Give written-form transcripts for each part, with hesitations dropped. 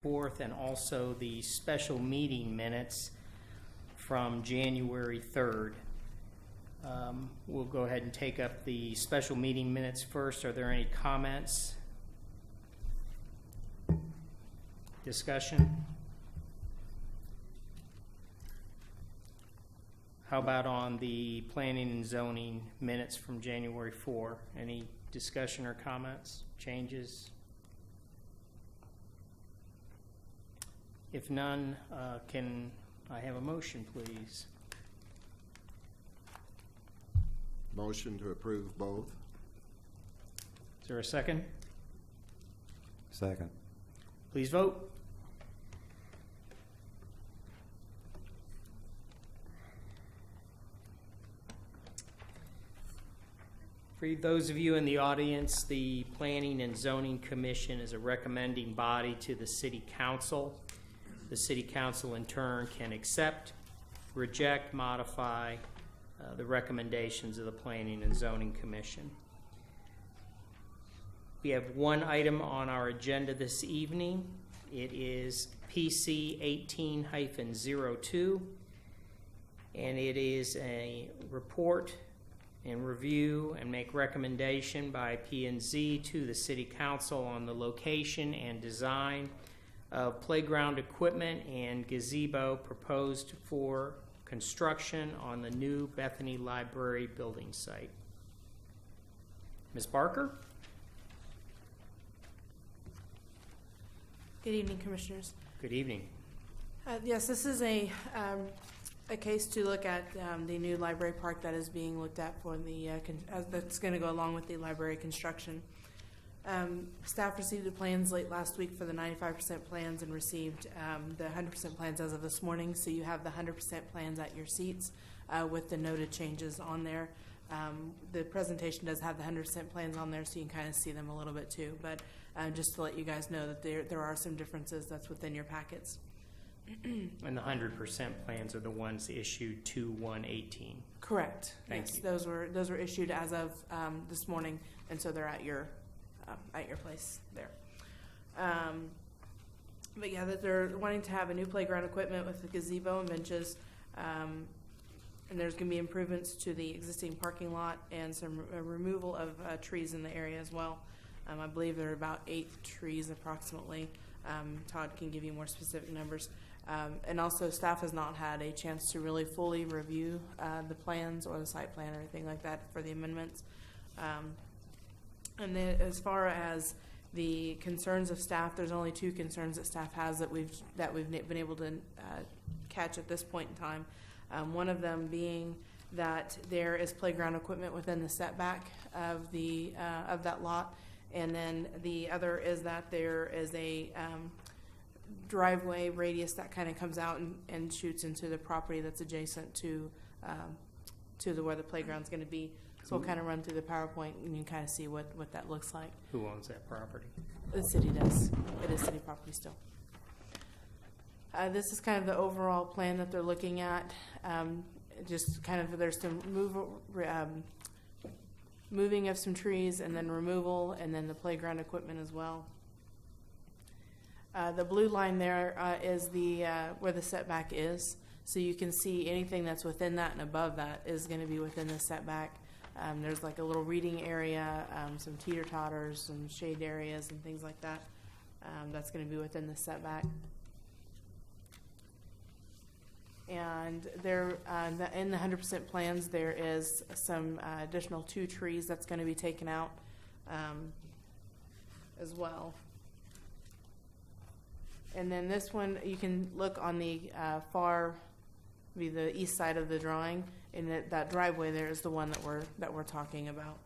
4th, and also the special meeting minutes from January 3rd. We'll go ahead and take up the special meeting minutes first. Are there any comments? Discussion? How about on the planning and zoning minutes from January 4? Any discussion or comments, changes? If none, can I have a motion, please? Motion to approve both. Is there a second? Second. Please vote. For those of you in the audience, the Planning and Zoning Commission is a recommending body to the City Council. The City Council, in turn, can accept, reject, modify the recommendations of the Planning and Zoning Commission. We have one item on our agenda this evening. It is PC 18-02, and it is a report and review and make recommendation by P&Z to the City Council on the location and design of playground equipment and gazebo proposed for construction on the new Bethany Library building site. Ms. Barker? Good evening, Commissioners. Good evening. Yes, this is a case to look at the new library park that is being looked at for the that's going to go along with the library construction. Staff received the plans late last week for the 95% plans and received the 100% plans as of this morning. So you have the 100% plans at your seats with the noted changes on there. The presentation does have the 100% plans on there, so you can kind of see them a little bit too. But just to let you guys know that there are some differences that's within your packets. And the 100% plans are the ones issued 2/1/18. Correct. Thank you. Those were issued as of this morning, and so they're at your place there. But yeah, that they're wanting to have a new playground equipment with the gazebo and benches, and there's going to be improvements to the existing parking lot and some removal of trees in the area as well. I believe there are about 8 trees approximately. Todd can give you more specific numbers. And also staff has not had a chance to really fully review the plans or the site plan or anything like that for the amendments. And then as far as the concerns of staff, there's only 2 concerns that staff has that we've been able to catch at this point in time. One of them being that there is playground equipment within the setback of that lot, and then the other is that there is a driveway radius that kind of comes out and shoots into the property that's adjacent to where the playground's going to be. So we'll kind of run through the PowerPoint and you can kind of see what that looks like. Who owns that property? The city does. It is city property still. This is kind of the overall plan that they're looking at. Just kind of there's some moving of some trees and then removal, and then the playground equipment as well. The blue line there is where the setback is. So you can see anything that's within that and above that is going to be within the setback. There's like a little reading area, some teeter-totters, some shade areas and things like that. That's going to be within the setback. And there, in the 100% plans, there is some additional 2 trees that's going to be taken out as well. And then this one, you can look on the the east side of the drawing, and that driveway there is the one that we're talking about.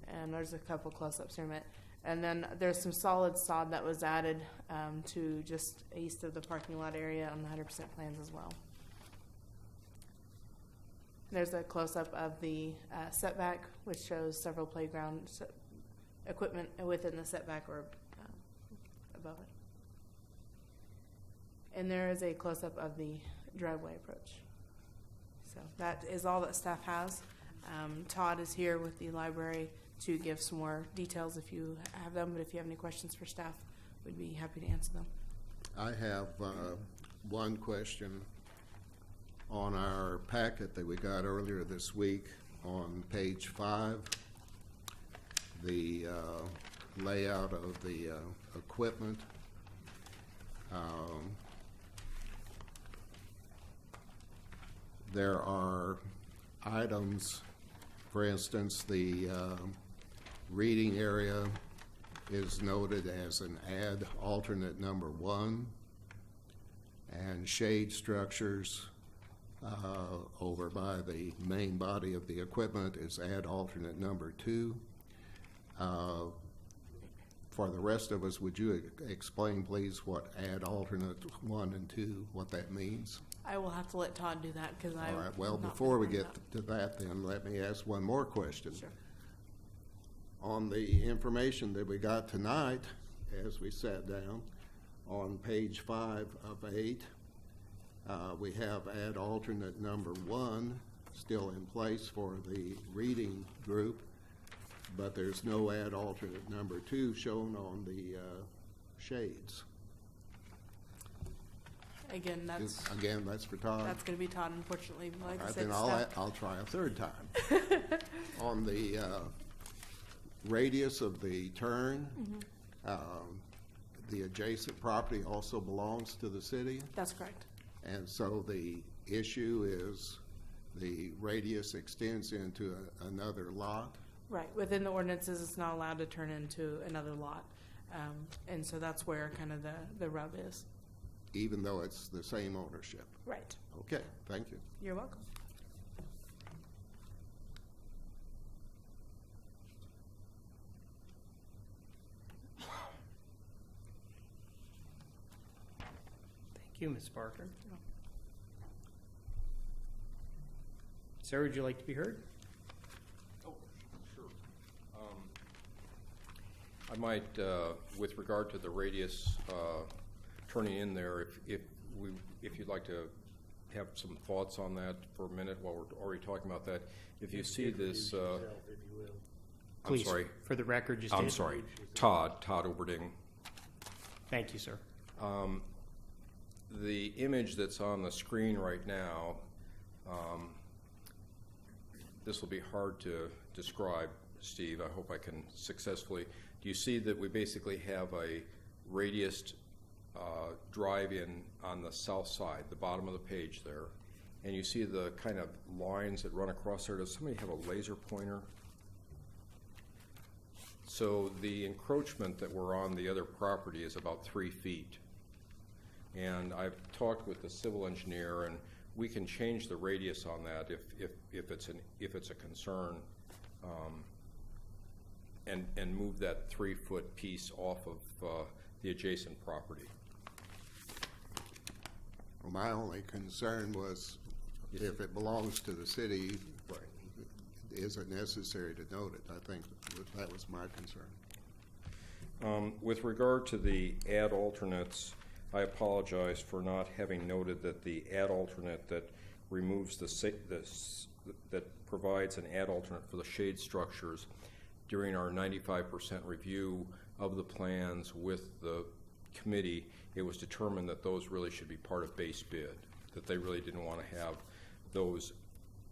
And there's a couple close-ups here in a minute. And then there's some solid sod that was added to just east of the parking lot area on the 100% plans as well. There's a close-up of the setback, which shows several playground equipment within the setback or above it. And there is a close-up of the driveway approach. So that is all that staff has. Todd is here with the library to give some more details if you have them, but if you have any questions for staff, we'd be happy to answer them. I have one question. On our packet that we got earlier this week, on page 5, the layout of the equipment. There are items, for instance, the reading area is noted as an add alternate number 1, and shade structures over by the main body of the equipment is add alternate number 2. For the rest of us, would you explain, please, what add alternate 1 and 2, what that means? I will have to let Todd do that because I. All right, well, before we get to that, then let me ask one more question. Sure. On the information that we got tonight, as we sat down, on page 5 of 8, we have add alternate number 1 still in place for the reading group, but there's no add alternate number 2 shown on the shades. Again, that's for Todd. that's going to be Todd, unfortunately. Like All I right, said, then staff- I'll try a third time. On the radius of the turn, the adjacent property also belongs to the city, That's correct. and so the issue is the radius extends into another lot. Right. Within the ordinances, it's not allowed to turn into another lot. And so that's where kind of the rub is. Even though it's the same ownership. Right. Okay, thank you. You're welcome. Thank you, Ms. Parker. Sir, would you like to be heard? Oh, sure. I might, with regard to the radius turning in there, if you'd like to have some thoughts on that for a minute while we're already talking about that. If you see this, I'm Please, sorry. for the record, just. I'm sorry. Todd Oberding. Thank you, sir. The image that's on the screen right now, this will be hard to describe, Steve. I hope I can successfully. Do you see that we basically have a radiused drive-in on the south side, the bottom of the page there, and you see the kind of lines that run across there? Does somebody have a laser pointer? So the encroachment that we're on the other property is about 3 feet. And I've talked with the civil engineer, and we can change the radius on that if it's a concern, and move that 3-foot piece off of the adjacent property. Well, my only concern was if it belongs to the city, Right. is it necessary to note it? I think that was my concern. With regard to the add alternates, I apologize for not having noted that the add alternate that removes that provides an add alternate for the shade structures during our 95% review of the plans with the committee, it was determined that those really should be part of base bid, that they really didn't want to have those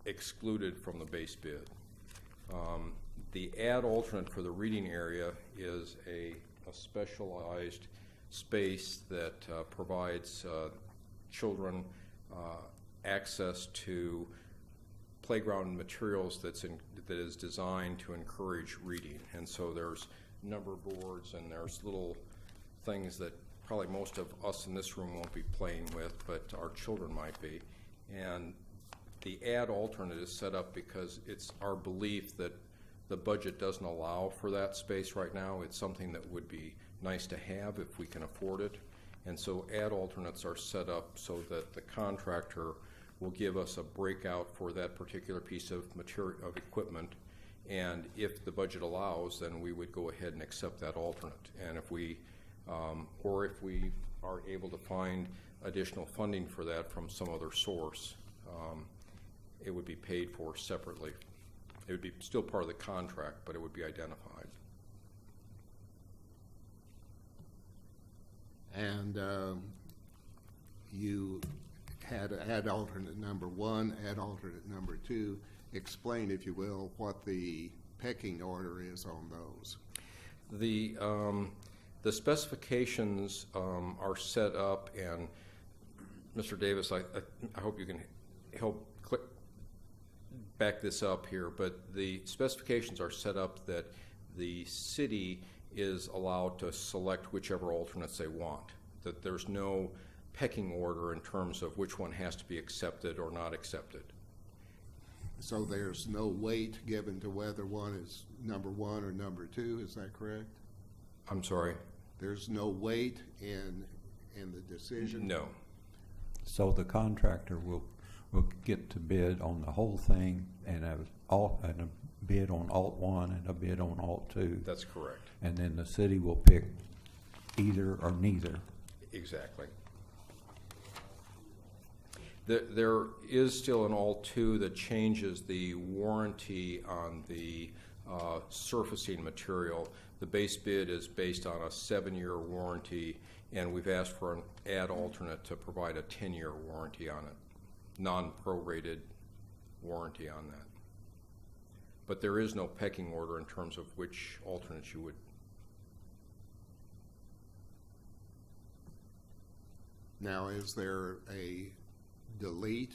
excluded from the base bid. The add alternate for the reading area is a specialized space that provides children access to playground materials that is designed to encourage reading. And so there's number boards and there's little things that probably most of us in this room won't be playing with, but our children might be. And the add alternate is set up because it's our belief that the budget doesn't allow for that space right now. It's something that would be nice to have if we can afford it. And so add alternates are set up so that the contractor will give us a breakout for that particular piece of material, of equipment. And if the budget allows, then we would go ahead and accept that alternate. And if we, or if we are able to find additional funding for that from some other source, it would be paid for separately. It would be still part of the contract, but it would be identified. And you had add alternate number 1, add alternate number 2. Explain, if you will, what the pecking order is on those. The specifications are set up, and Mr. Davis, I hope you can help back this up here, but the specifications are set up that the city is allowed to select whichever alternates they want, that there's no pecking order in terms of which one has to be accepted or not accepted. So there's no weight given to whether one is number 1 or number 2, is that correct? I'm sorry? There's no weight in the decision? No. So the contractor will get to bid on the whole thing, and a bid on alt 1 and a bid on alt 2. That's correct. And then the city will pick either or neither. Exactly. There is still an alt 2 that changes the warranty on the surfacing material. The base bid is based on a 7-year warranty, and we've asked for an add alternate to provide a 10-year warranty on it, non-prorated warranty on that. But there is no pecking order in terms of which alternates you would. Now, is there a delete?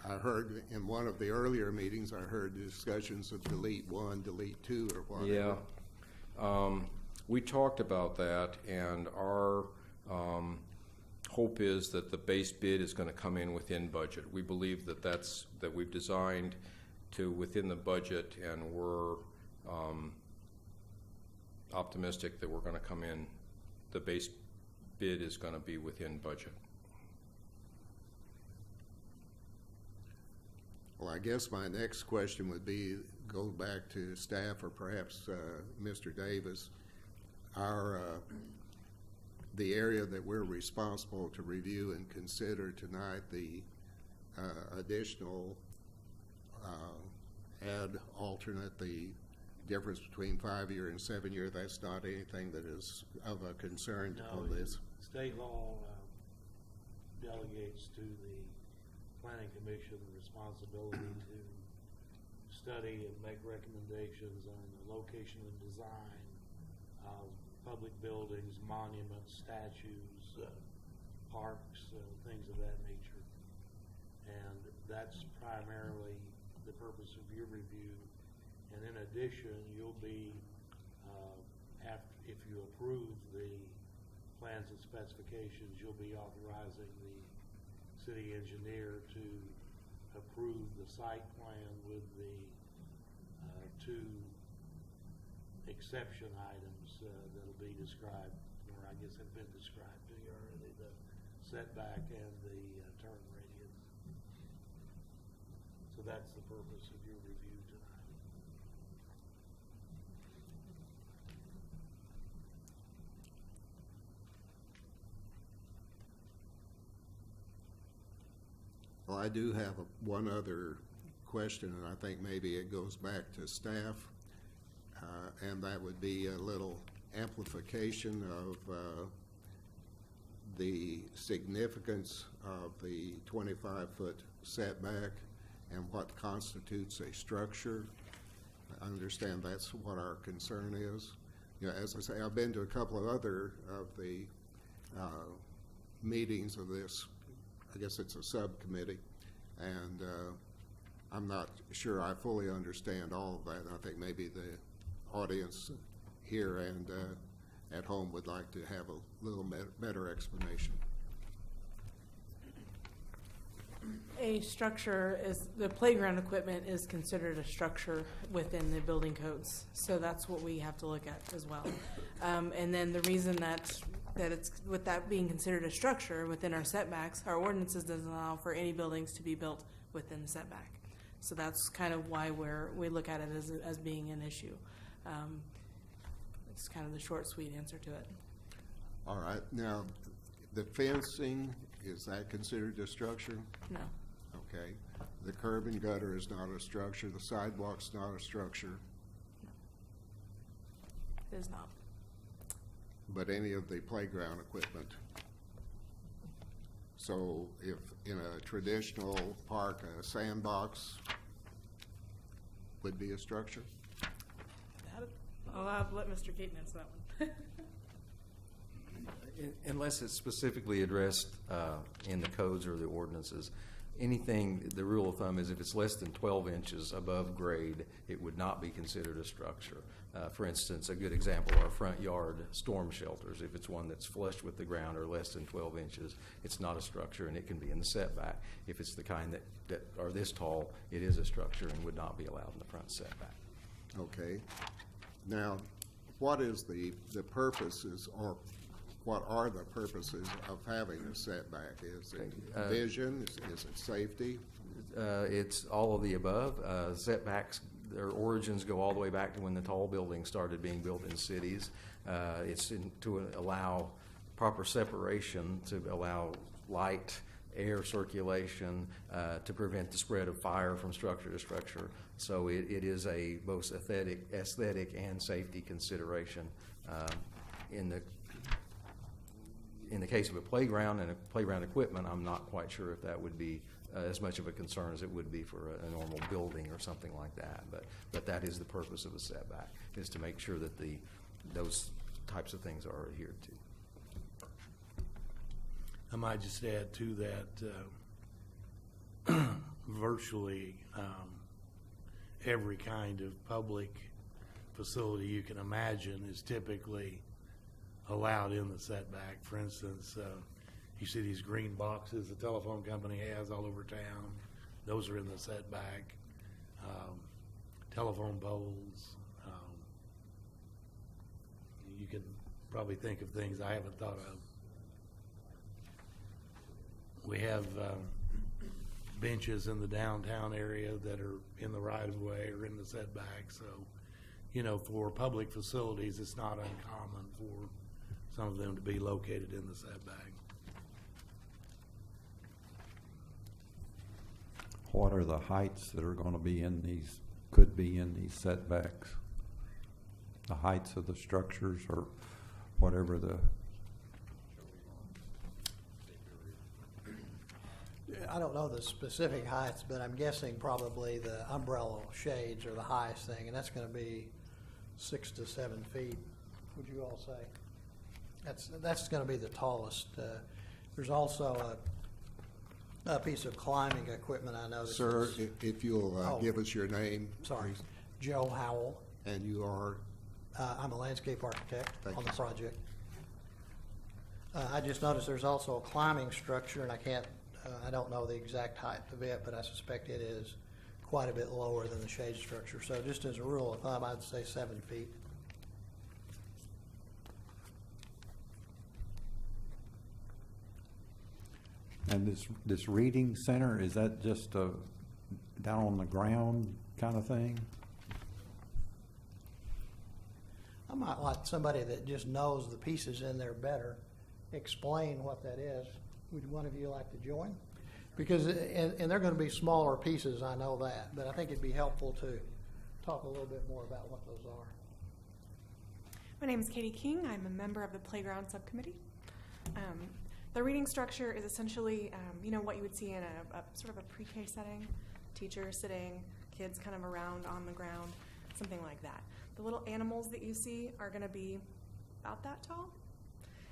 I heard in one of the earlier meetings, I heard discussions of delete 1, delete 2, or whatever. Yeah. We talked about that, and our hope is that the base bid is going to come in within budget. We believe that we've designed to within the budget, and we're optimistic that we're going to come in. The base bid is going to be within budget. Well, I guess my next question would be, go back to staff or perhaps Mr. Davis. The area that we're responsible to review and consider tonight, the additional add alternate, the difference between 5-year and 7-year, that's not anything that is of a concern on this. State law delegates to the Planning Commission the responsibility to study and make recommendations on the location and design of public buildings, monuments, statues, parks, things of that nature. And that's primarily the purpose of your review. And in addition, you'll be, if you approve the plans and specifications, you'll be authorizing the city engineer to approve the site plan with the 2 exception items that'll be described, or I guess have been described to you already, the setback and the turn radius. So that's the purpose of your review tonight. Well, I do have one other question, and I think maybe it goes back to staff, and that would be a little amplification of the significance of the 25-foot setback and what constitutes a structure. I understand that's what our concern is. You know, as I say, I've been to a couple of other of the meetings of this. I guess it's a subcommittee, and I'm not sure I fully understand all of that. I think maybe the audience here and at home would like to have a little better explanation. A structure is, the playground equipment is considered a structure within the building codes. So that's what we have to look at as well. And then the reason that it's, with that being considered a structure within our setbacks, our ordinances doesn't allow for any buildings to be built within the setback. So that's kind of why we look at it as being an issue. It's kind of the short, sweet answer to it. All right. Now, the fencing, is that considered a structure? No. Okay. The curb and gutter is not a structure. The sidewalk's not a structure. It is not. but any of the playground equipment. So if in a traditional park, a sandbox would be a structure? I'll let Mr. Keaton answer that one. Unless it's specifically addressed in the codes or the ordinances, anything, the rule of thumb is if it's less than 12 inches above grade, it would not be considered a structure. For instance, a good example are front yard storm shelters. If it's one that's flush with the ground or less than 12 inches, it's not a structure and it can be in the setback. If it's the kind that are this tall, it is a structure and would not be allowed in the front setback. Okay. Now, what is the purposes, or what are the purposes of having a setback? Is it vision? Is it safety? It's all of the above. Setbacks, their origins go all the way back to when the tall buildings started being built in cities. It's to allow proper separation, to allow light, air circulation, to prevent the spread of fire from structure to structure. So it is a both aesthetic and safety consideration. In the case of a playground and a playground equipment, I'm not quite sure if that would be as much of a concern as it would be for a normal building or something like that. But that is the purpose of a setback, is to make sure that those types of things are adhered to. I might just add to that, virtually every kind of public facility you can imagine is typically allowed in the setback. For instance, you see these green boxes the telephone company has all over town. Those are in the setback. Telephone poles. You can probably think of things I haven't thought of. We have benches in the downtown area that are in the right-of-way or in the setback. So, for public facilities, it's not uncommon for some of them to be located in the setback. What are the heights that are going to be could be in these setbacks? The heights of the structures or whatever the... I don't know the specific heights, but I'm guessing probably the umbrella shades are the highest thing, and that's going to be 6 to 7 feet, would you all say? That's going to be the tallest. There's also a piece of climbing equipment I noticed. Sir, if you'll give us your name. Sorry, please. Joe Howell. And you are? I'm a landscape architect Thank on you, the sir. project. I just noticed there's also a climbing structure, and I don't know the exact height of it, but I suspect it is quite a bit lower than the shade structure. So just as a rule of thumb, I'd say 7 feet. And this reading center, is that just a down on the ground kind of thing? I might like somebody that just knows the pieces in there better explain what that is. Would one of you like to join? Because, and they're going to be smaller pieces, I know that, but I think it'd be helpful to talk a little bit more about what those are. My name is Katie King. I'm a member of the Playground Subcommittee. The reading structure is essentially, what you would see in a sort of a pre-K setting, teachers sitting, kids kind of around on the ground, something like that. The little animals that you see are going to be about that tall.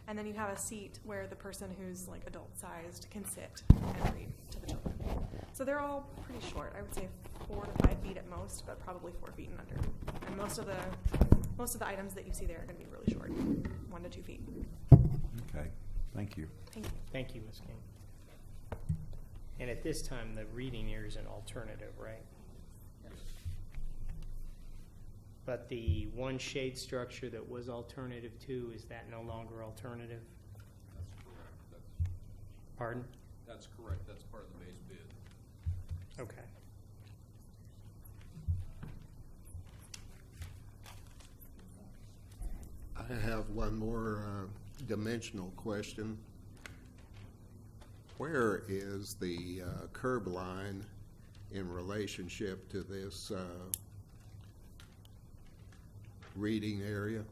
And then you have a seat where the person who's like adult-sized can sit and read to the children. So they're all pretty short. I would say 4 to 5 feet at most, but probably 4 feet and under. And most of the items that you see there are going to be really short, 1 to 2 feet. Okay, thank you. Thank you. Thank you, Ms. King. And at this time, the reading ear is an alternative, right? But the one shade structure that was alternative 2, is that no longer alternative? That's correct. Pardon? That's correct. That's part of the base bid. Okay. I have one more dimensional question. Where is the curb line in relationship to this reading area?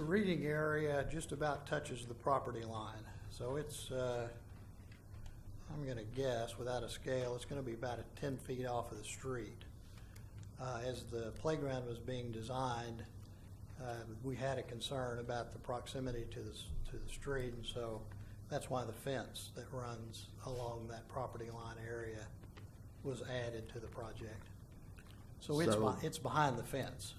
reading area just about touches the property line. So it's, I'm gonna guess, without a scale, it's gonna be about 10 feet off of the street. As the playground was being designed, we had a concern about the proximity to the street, and so that's why the fence that runs along that property line area was added to the project. So it's behind the fence.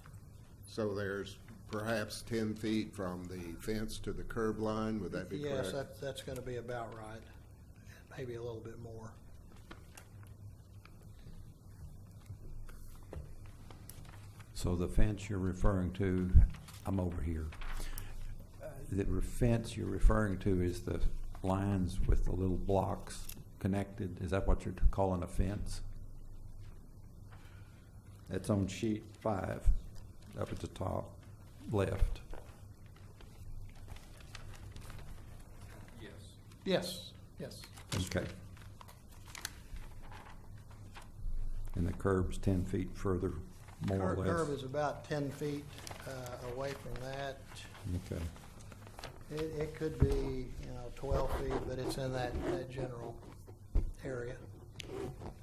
So there's perhaps 10 feet from the fence to the curb line, would that be correct? Yes, that's gonna be about right, maybe a little bit more. So the fence you're referring to, I'm over here. The fence you're referring to is the lines with the little blocks connected. Is that what you're calling a fence? That's on sheet 5, up at the top left. Yes. Yes. Okay. And the curb's 10 feet further, more or less? Curb is about 10 feet away from that. Okay. It could be, 12 feet, but it's in that general area.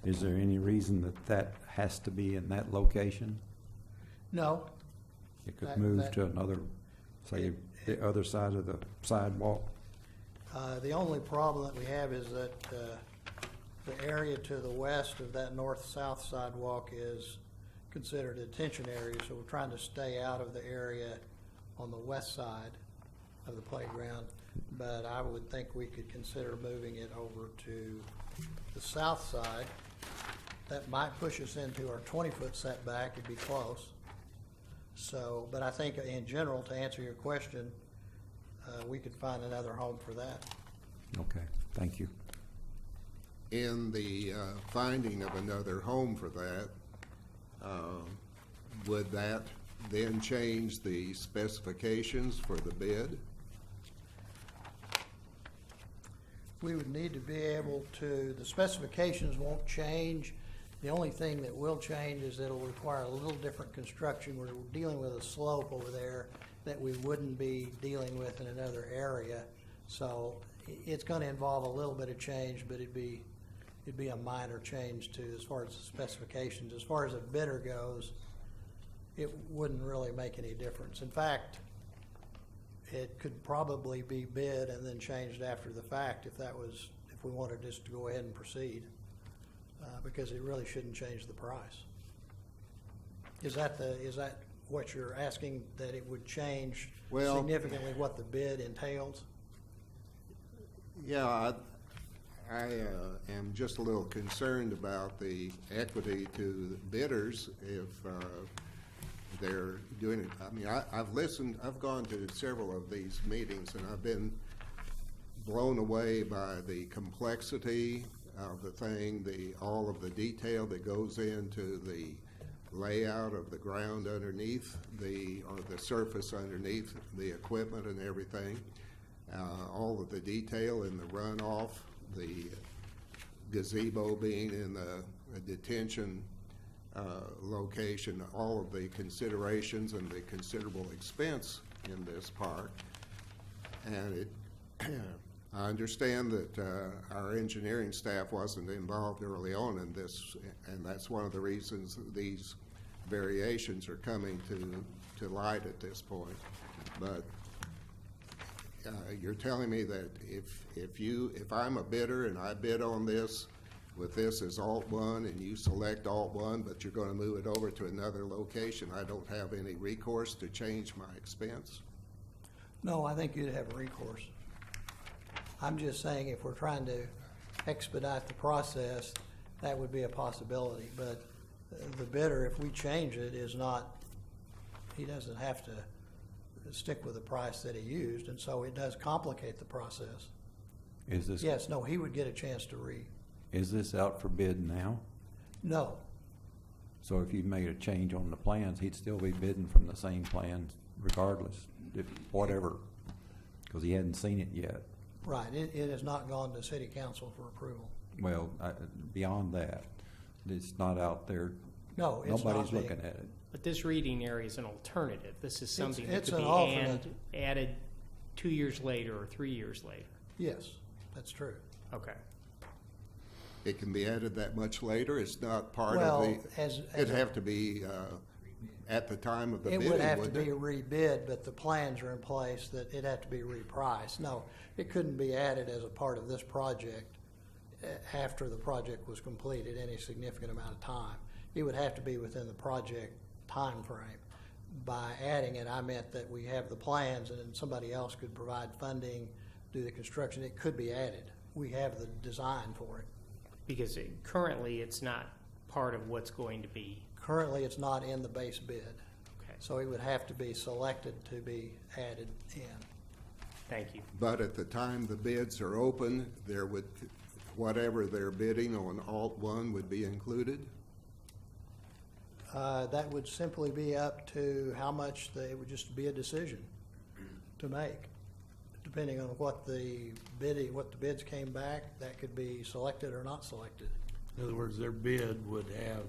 Is there any reason that has to be in that location? No, It could That- move that- to another, say, the other side of the sidewalk? the only problem that we have is that the area to the west of that north-south sidewalk is considered a detention area, so we're trying to stay out of the area on the west side of the playground. But I would think we could consider moving it over to the south side. That might push us into our 20-foot setback, it'd be close. So, but I think in general, to answer your question, we could find another home for that. Okay, thank you. In the finding of another home for that, would that then change the specifications for the bid? We would need to be able to, the specifications won't change. The only thing that will change is it'll require a little different construction. We're dealing with a slope over there that we wouldn't be dealing with in another area. So it's gonna involve a little bit of change, but it'd be a minor change to, as far as the specifications. As far as a bidder goes, it wouldn't really make any difference. In fact, it could probably be bid and then changed after the fact if we wanted just to go ahead and proceed, because it really shouldn't change the price. Is that what you're asking, that it would change Well- significantly what the bid entails? Yeah, I am just a little concerned about the equity to the bidders if they're doing it. I mean, I've gone to several of these meetings, and I've been blown away by the complexity of the thing, all of the detail that goes into the layout of the ground underneath, or the surface underneath the equipment and everything. All of the detail in the runoff, the gazebo being in the detention location, all of the considerations and the considerable expense in this park. And I understand that our engineering staff wasn't involved early on in this, and that's one of the reasons these variations are coming to light at this point. But you're telling me that if I'm a bidder and I bid on this with this as Alt 1 and you select Alt 1, but you're going to move it over to another location, I don't have any recourse to change my expense? No, I think you'd have recourse. I'm just saying if we're trying to expedite the process, that would be a possibility. But the bidder, if we change it, he doesn't have to stick with the price that he used, and so it does complicate the process. Is this? Yes, no, he would get a chance to Is this out for bid now? No, So if you made a change on the plans, he'd still be bidding from the same plans regardless, whatever, because he hadn't seen it yet. right, it has not gone to city council for approval. Well, beyond that, it's not out there No, it's not Nobody's being- looking at it. But this reading area is an alternative. This is something that it's could an be alternate. added 2 years later or 3 years later. Yes, that's true. Okay. It can be added that much later. It's not part Well, of the, it'd have to be at the time of the It bidding, would have to wouldn't be it? rebid, but the plans are in place that it'd have to be repriced. No, it couldn't be added as a part of this project after the project was completed any significant amount of time. It would have to be within the project time frame. By adding it, I meant that we have the plans and then somebody else could provide funding, do the construction. It could be added. We have the design for it. Because currently, it's not part of what's going to be. Currently, it's not in the base bid, Okay. so it would have to be selected to be added in. Thank you. But at the time the bids are open, there would, whatever they're bidding on Alt 1 would be included? That would simply be up to how much it would just be a decision to make. Depending on what the bids came back, that could be selected or not selected. In other words, their bid would have,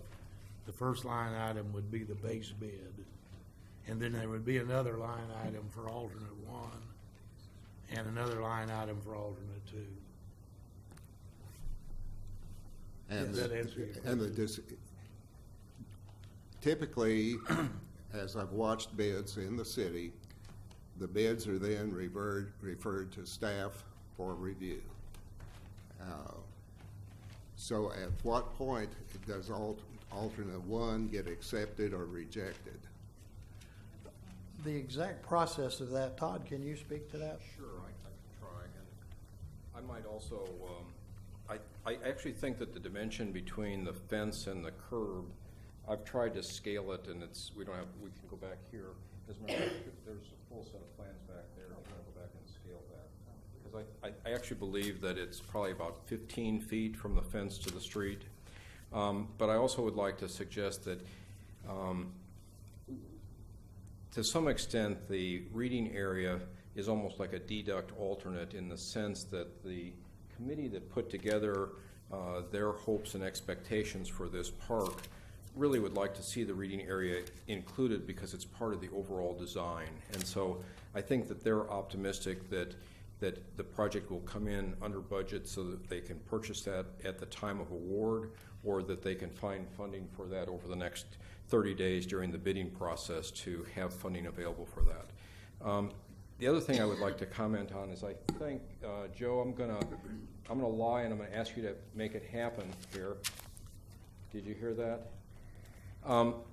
the first line item would be the base bid, and then there would be another line item for alternate 1, and another line item for alternate 2. And Does that answer your and typically, as I've watched bids in the city, the bids are then referred to staff for review. So at what point does alternate 1 get accepted or rejected? The exact process of that, Todd, can you speak to that? Sure, I can try. And I might also, I actually think that the dimension between the fence and the curb, I've tried to scale it, and we can go back here. As a matter of fact, there's a full set of plans back there. I'm going to go back and scale that. Because I actually believe that it's probably about 15 feet from the fence to the street. But I also would like to suggest that to some extent, the reading area is almost like a deduct alternate in the sense that the committee that put together their hopes and expectations for this park really would like to see the reading area included because it's part of the overall design. And so I think that they're optimistic that the project will come in under budget so that they can purchase that at the time of award, or that they can find funding for that over the next 30 days during the bidding process to have funding available for that. The other thing I would like to comment on is I think, Joe, I'm gonna lie and I'm gonna ask you to make it happen here. Did you hear that?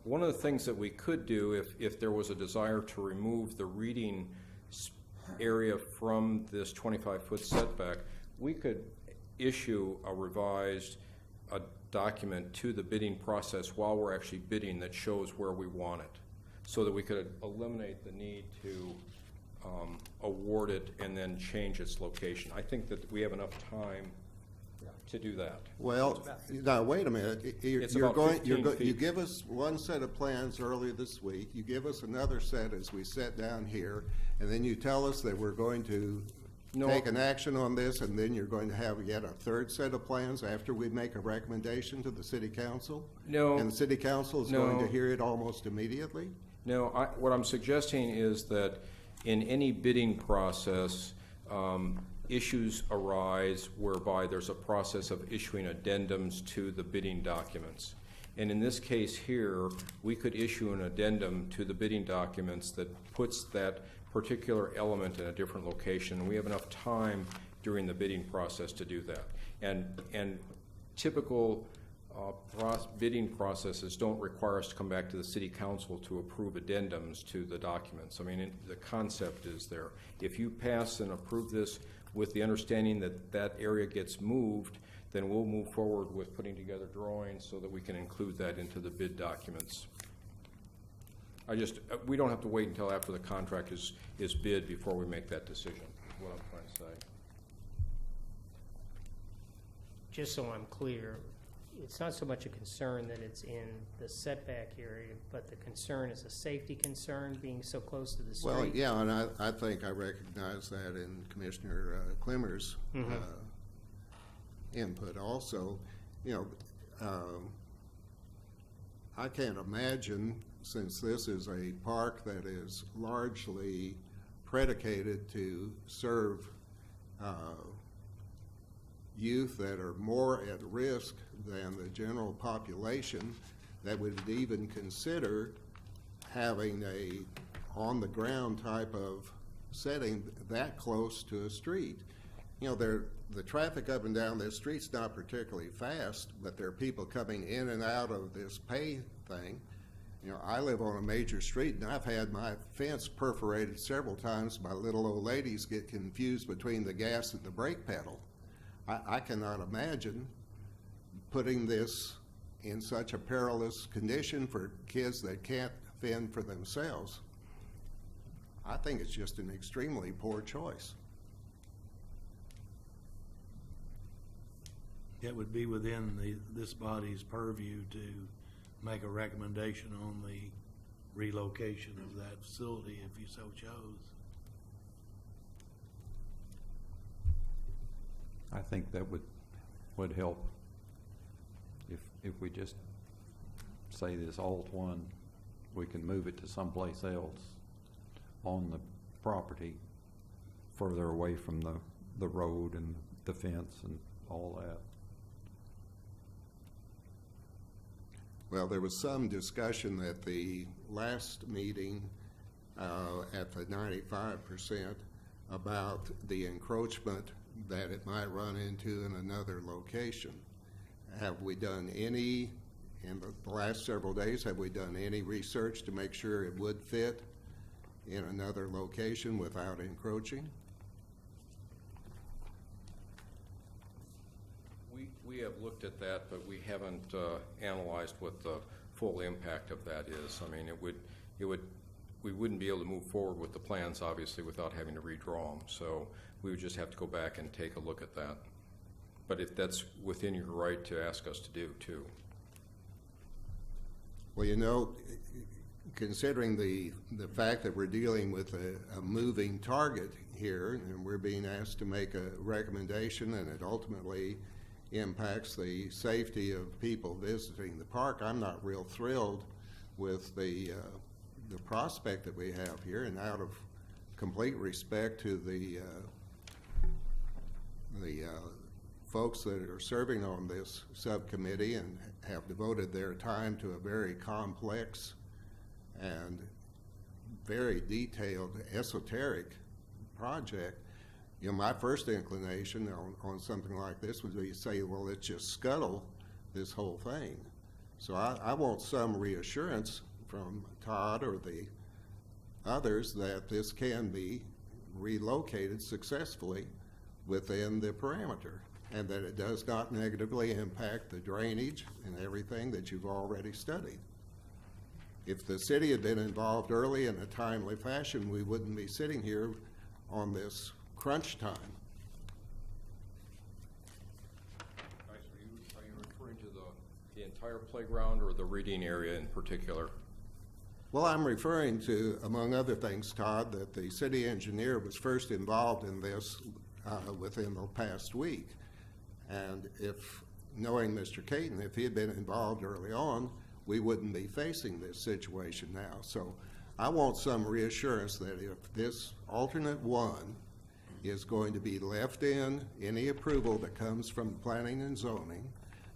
One of the things that we could do if there was a desire to remove the reading area from this 25-foot setback, we could issue a revised document to the bidding process while we're actually bidding that shows where we want it, so that we could eliminate the need to award it and then change its location. I think that we have enough time to do that. Well, now, wait a minute. It's You're about going, 15 feet. you give us one set of plans earlier this week, you give us another set as we sit down here, and then you tell us that we're going to No. take an action on this, and then you're going to have yet a third set of plans after we make a recommendation to the city council? No. And the city council is No. going to hear it almost immediately? No, what I'm suggesting is that in any bidding process, issues arise whereby there's a process of issuing addendums to the bidding documents. And in this case here, we could issue an addendum to the bidding documents that puts that particular element in a different location. We have enough time during the bidding process to do that. And typical bidding processes don't require us to come back to the city council to approve addendums to the documents. I mean, the concept is there. If you pass and approve this with the understanding that that area gets moved, then we'll move forward with putting together drawings so that we can include that into the bid documents. We don't have to wait until after the contract is bid before we make that decision, is what I'm trying to say. Just so I'm clear, it's not so much a concern that it's in the setback area, but the concern is a safety concern, being so close to the street. Well, yeah, and I think I recognize that in Commissioner Clemmer's input also. You know, I can't imagine, since this is a park that is largely predicated to serve youth that are more at risk than the general population, that would even consider having a on-the-ground type of setting that close to a street. You know, the traffic up and down this street's not particularly fast, but there are people coming in and out of this pay thing. You know, I live on a major street, and I've had my fence perforated several times by little old ladies get confused between the gas and the brake pedal. I cannot imagine putting this in such a perilous condition for kids that can't fend for themselves. I think it's just an extremely poor choice. It would be within this body's purview to make a recommendation on the relocation of that facility if you so chose. I think that would help if we just say this Alt 1, we can move it to someplace else on the property further away from the road and the fence and all that. Well, there was some discussion at the last meeting at the 95% about the encroachment that it might run into in another location. Have we done any, in the last several days, have we done any research to make sure it would fit in another location without encroaching? We have looked at that, but we haven't analyzed what the full impact of that is. I mean, we wouldn't be able to move forward with the plans, obviously, without having to redraw them. So we would just have to go back and take a look at that. But if that's within your right to ask us to do, too. Well, you know, considering the fact that we're dealing with a moving target here, and we're being asked to make a recommendation, and it ultimately impacts the safety of people visiting the park, I'm not real thrilled with the prospect that we have here, and out of complete respect to the folks that are serving on this subcommittee and have devoted their time to a very complex and very detailed, esoteric project. You know, my first inclination on something like this would be to say, well, let's just scuttle this whole thing. So I want some reassurance from Todd or the others that this can be relocated successfully within the parameter, and that it does not negatively impact the drainage and everything that you've already studied. If the city had been involved early in a timely fashion, we wouldn't be sitting here on this crunch time. Are you referring to the entire playground or the reading area in particular? Well, I'm referring to, among other things, Todd, that the city engineer was first involved in this within the past week. And if, knowing Mr. Caton, if he had been involved early on, we wouldn't be facing this situation now. So I want some reassurance that if this alternate one is going to be left in any approval that comes from planning and zoning,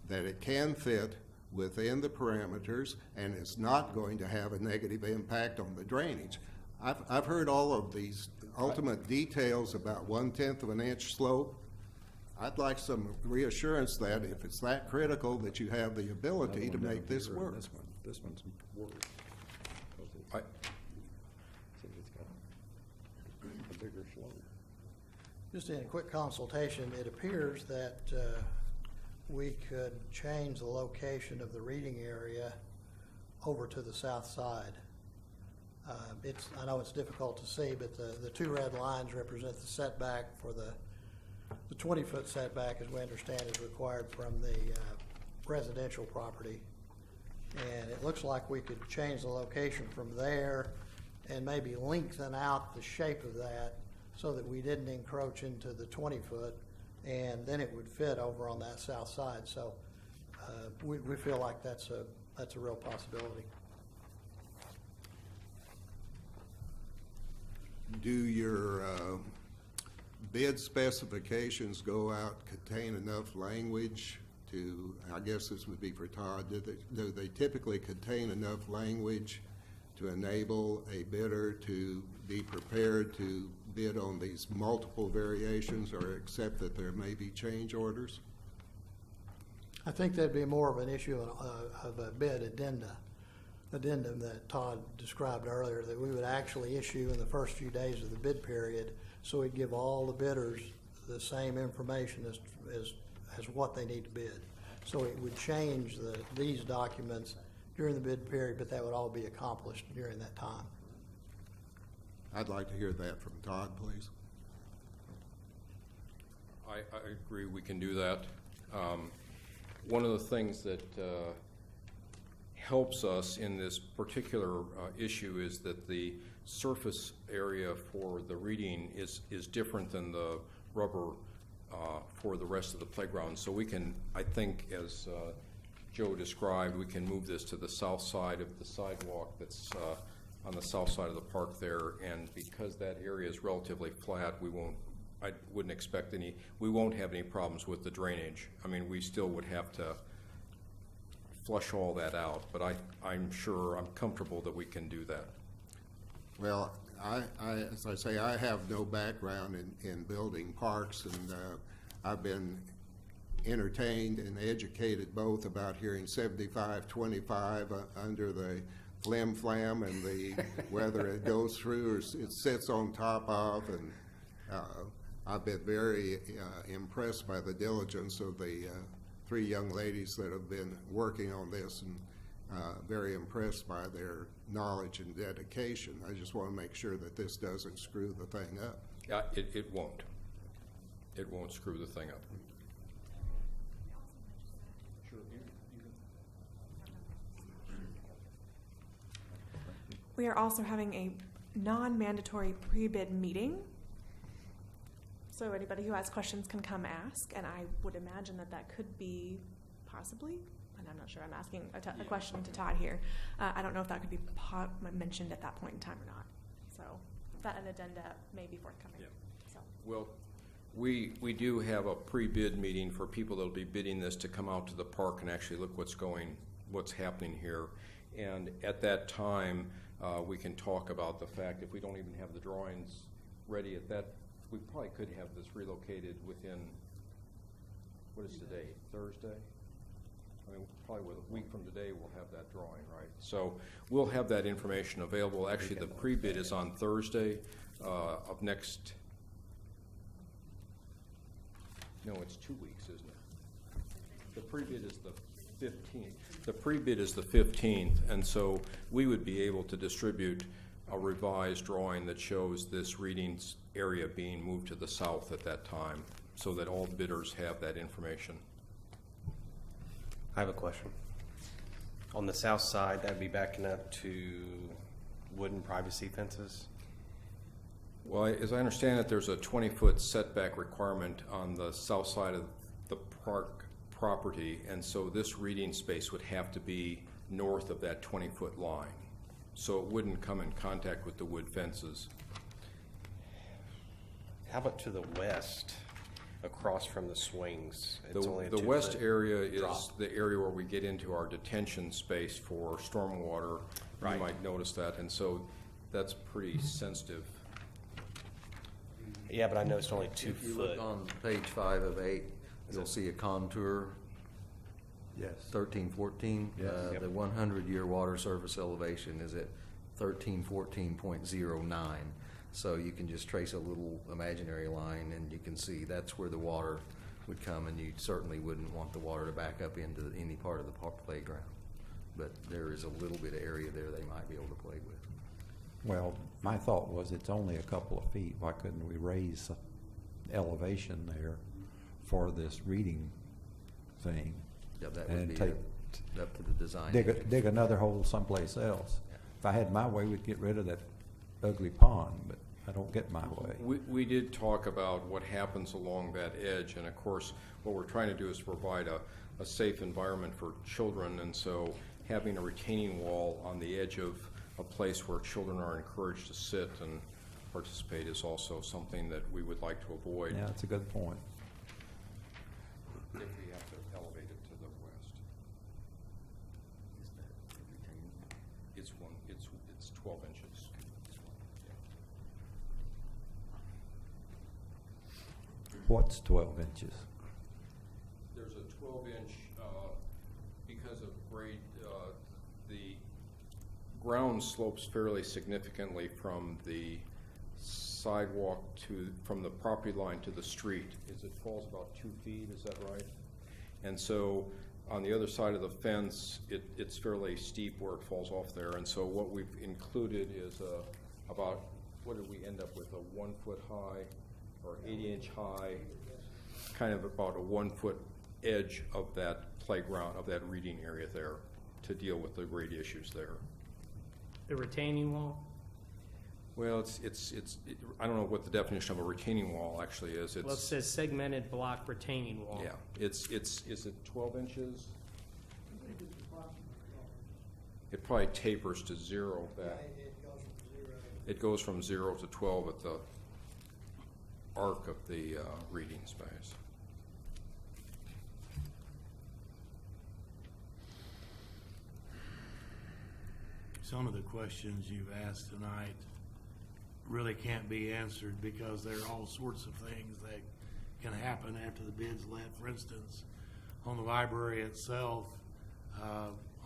that it can fit within the parameters and is not going to have a negative impact on the drainage. I've heard all of these ultimate details about 1/10 of an inch slope. I'd like some reassurance that if it's that critical that you have the ability to make this work. This one's worse. I, It's got a bigger slope. Just in a quick consultation, it appears that we could change the location of the reading area over to the south side. I know it's difficult to see, but the two red lines represent the setback for the 20-foot setback, as we understand, is required from the residential property. And it looks like we could change the location from there and maybe lengthen out the shape of that so that we didn't encroach into the 20-foot, and then it would fit over on that south side. So we feel like that's that's a real possibility. Do your bid specifications go out, contain enough language to, I guess this would be for Todd, do they typically contain enough language to enable a bidder to be prepared to bid on these multiple variations or accept that there may be change orders? I think that'd be more of an issue of a bid addendum that Todd described earlier, that we would actually issue in the first few days of the bid period, so we'd give all the bidders the same information as what they need to bid. So it would change these documents during the bid period, but that would all be accomplished during that time. I'd like to hear that from Todd, please. I agree we can do that. One of the things that helps us in this particular issue is that the surface area for the reading is different than the rubber for the rest of the playground. So we can, I think, as Joe described, we can move this to the south side of the sidewalk that's on the south side of the park there, and because that area is relatively flat, I wouldn't expect we won't have any problems with the drainage. I mean, we still would have to flush all that out, but I'm comfortable that we can do that. Well, as I say, I have no background in building parks, and I've been entertained and educated both about hearing 75-25 under the flim-flam and whether it goes through or it sits on top of, and I've been very impressed by the diligence of the three young ladies that have been working on this, and very impressed by their knowledge and dedication. I just want to make sure that this doesn't screw the thing up. Yeah, it won't. It won't screw the thing up. We are also having a non-mandatory pre-bid meeting. So anybody who has questions can come ask, and I would imagine that could be possibly, and I'm not sure, I'm asking a question to Todd here. I don't know if that could be mentioned at that point in time or not. So that an addenda may be forthcoming. Yeah. So. Well, we do have a pre-bid meeting for people that will be bidding this to come out to the park and actually look what's happening here. And at that time, we can talk about the fact if we don't even have the drawings ready at that, we probably could have this relocated within, what is today, Thursday? I mean, probably a week from today we'll have that drawing, right? So we'll have that information available. Actually, the pre-bid is on Thursday of next, no, it's 2 weeks, isn't it? The pre-bid is the 15th. The pre-bid is the 15th, and so we would be able to distribute a revised drawing that shows this reading area being moved to the south at that time, so that all bidders have that information. I have a question. On the south side, that'd be backing up to wooden privacy fences? Well, as I understand it, there's a 20-foot setback requirement on the south side of the park property, and so this reading space would have to be north of that 20-foot line. So it wouldn't come in contact with the wood fences. How about to the west, across from the swings? It's only a The 2 west foot area is drop. the area where we get into our detention space for stormwater. Right. You might notice that, and so that's pretty sensitive. Yeah, but I noticed only 2 If you foot. look on page 5 of 8, you'll see a contour, Yes. 1314. Yes. Yep. The 100-year water surface elevation is at 1314.09. So you can just trace a little imaginary line, and you can see that's where the water would come, and you certainly wouldn't want the water to back up into any part of the playground. But there is a little bit of area there they might be able to play with. Well, my thought was it's only a couple of feet. Why couldn't we raise elevation there for this reading thing? Yeah, that would And be take, up to the design. dig another hole someplace else. If I had my way, we'd get rid of that ugly pond, but I don't get my way. We did talk about what happens along that edge, and of course, what we're trying to do is provide a safe environment for children, and so having a retaining wall on the edge of a place where children are encouraged to sit and participate is also something that we would like to avoid. Yeah, that's a good point. If we have to elevate it to the west. It's 12 inches. What's 12 inches? There's a 12-inch, because of grade, the ground slopes fairly significantly from the sidewalk from the property line to the street. It falls about 2 feet, is that right? And so on the other side of the fence, it's fairly steep where it falls off there. And so what we've included is about, what did we end up with, a 1 foot high or 80-inch high, kind of about a 1 foot edge of that playground, of that reading area there, to deal with the grade issues there. The retaining wall? Well, I don't know what the definition of a retaining wall actually is. Well, it says segmented block retaining wall. Yeah, is it 12 inches? It probably tapers to 0 back. It goes from 0 to 12 at the arc of the reading space. Some of the questions you've asked tonight really can't be answered because there are all sorts of things that can happen after the bid's let. For instance, on the library itself,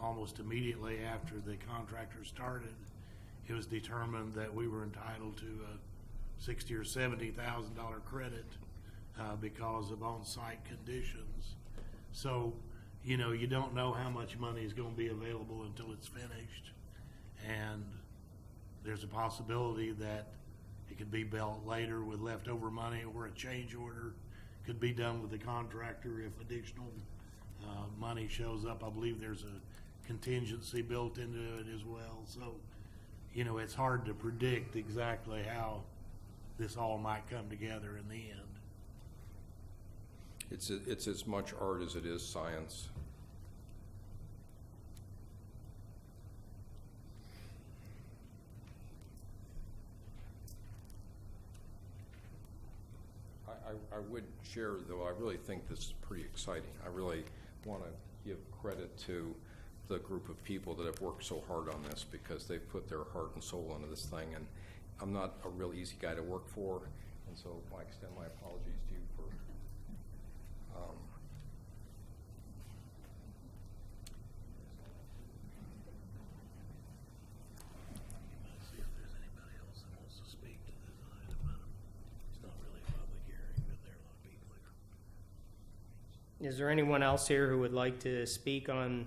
almost immediately after the contractor started, it was determined that we were entitled to a $60,000 or $70,000 credit because of on-site conditions. So, you know, you don't know how much money is going to be available until it's finished. And there's a possibility that it could be built later with leftover money, or a change order could be done with the contractor if additional money shows up. I believe there's a contingency built into it as well. So, you know, it's hard to predict exactly how this all might come together in the end. It's as much art as it is science. I would share, though, I really think this is pretty exciting. I really want to give credit to the group of people that have worked so hard on this, because they've put their heart and soul into this thing. And I'm not a real easy guy to work for, and so I extend my apologies to you for See if there's anybody else that wants to speak to this item. It's not really a public hearing, but there are a lot of people here. Is there anyone else here who would like to speak on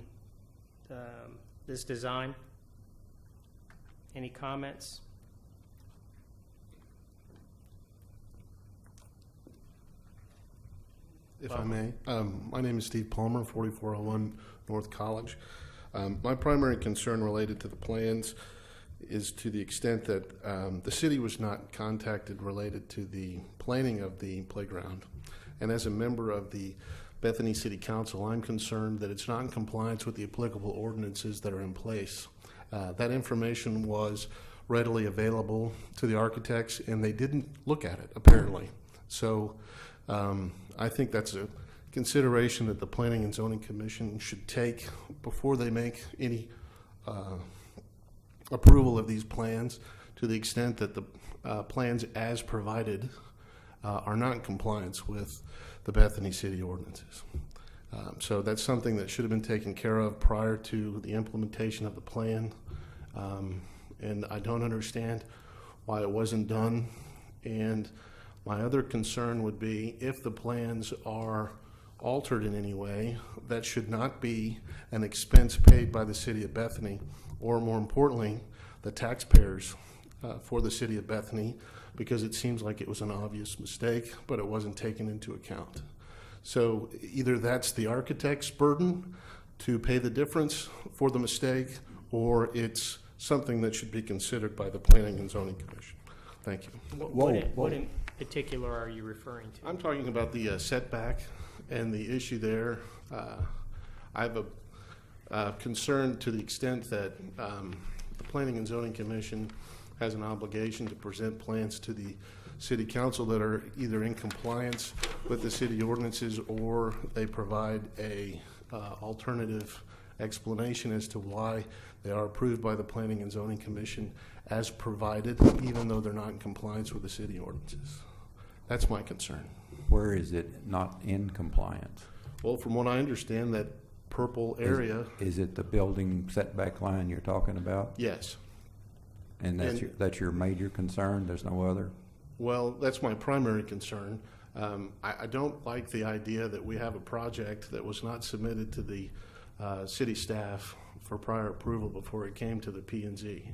this design? Any comments? If I may. My name is Steve Palmer, 4401 North College. My primary concern related to the plans is to the extent that the city was not contacted related to the planning of the playground. And as a member of the Bethany City Council, I'm concerned that it's not in compliance with the applicable ordinances that are in place. That information was readily available to the architects, and they didn't look at it, apparently. So I think that's a consideration that the Planning and Zoning Commission should take before they make any approval of these plans, to the extent that the plans as provided are not in compliance with the Bethany City ordinances. So that's something that should have been taken care of prior to the implementation of the plan. And I don't understand why it wasn't done. And my other concern would be, if the plans are altered in any way, that should not be an expense paid by the city of Bethany, or more importantly, the taxpayers for the city of Bethany, because it seems like it was an obvious mistake, but it wasn't taken into account. So either that's the architect's burden to pay the difference for the mistake, or it's something that should be considered by the Planning and Zoning Commission. Thank you. What in particular are you referring to? I'm talking about the setback and the issue there. I have a concerned to the extent that the Planning and Zoning Commission has an obligation to present plans to the city council that are either in compliance with the city ordinances, or they provide a alternative explanation as to why they are approved by the Planning and Zoning Commission as provided, even though they're not in compliance with the city ordinances. That's my concern. Where is it not in compliance? Well, from what I understand, that purple area, Is it the building setback line you're talking about? yes. And that's And- that's your major concern? There's no other? Well, that's my primary concern. I don't like the idea that we have a project that was not submitted to the city staff for prior approval before it came to the P&Z.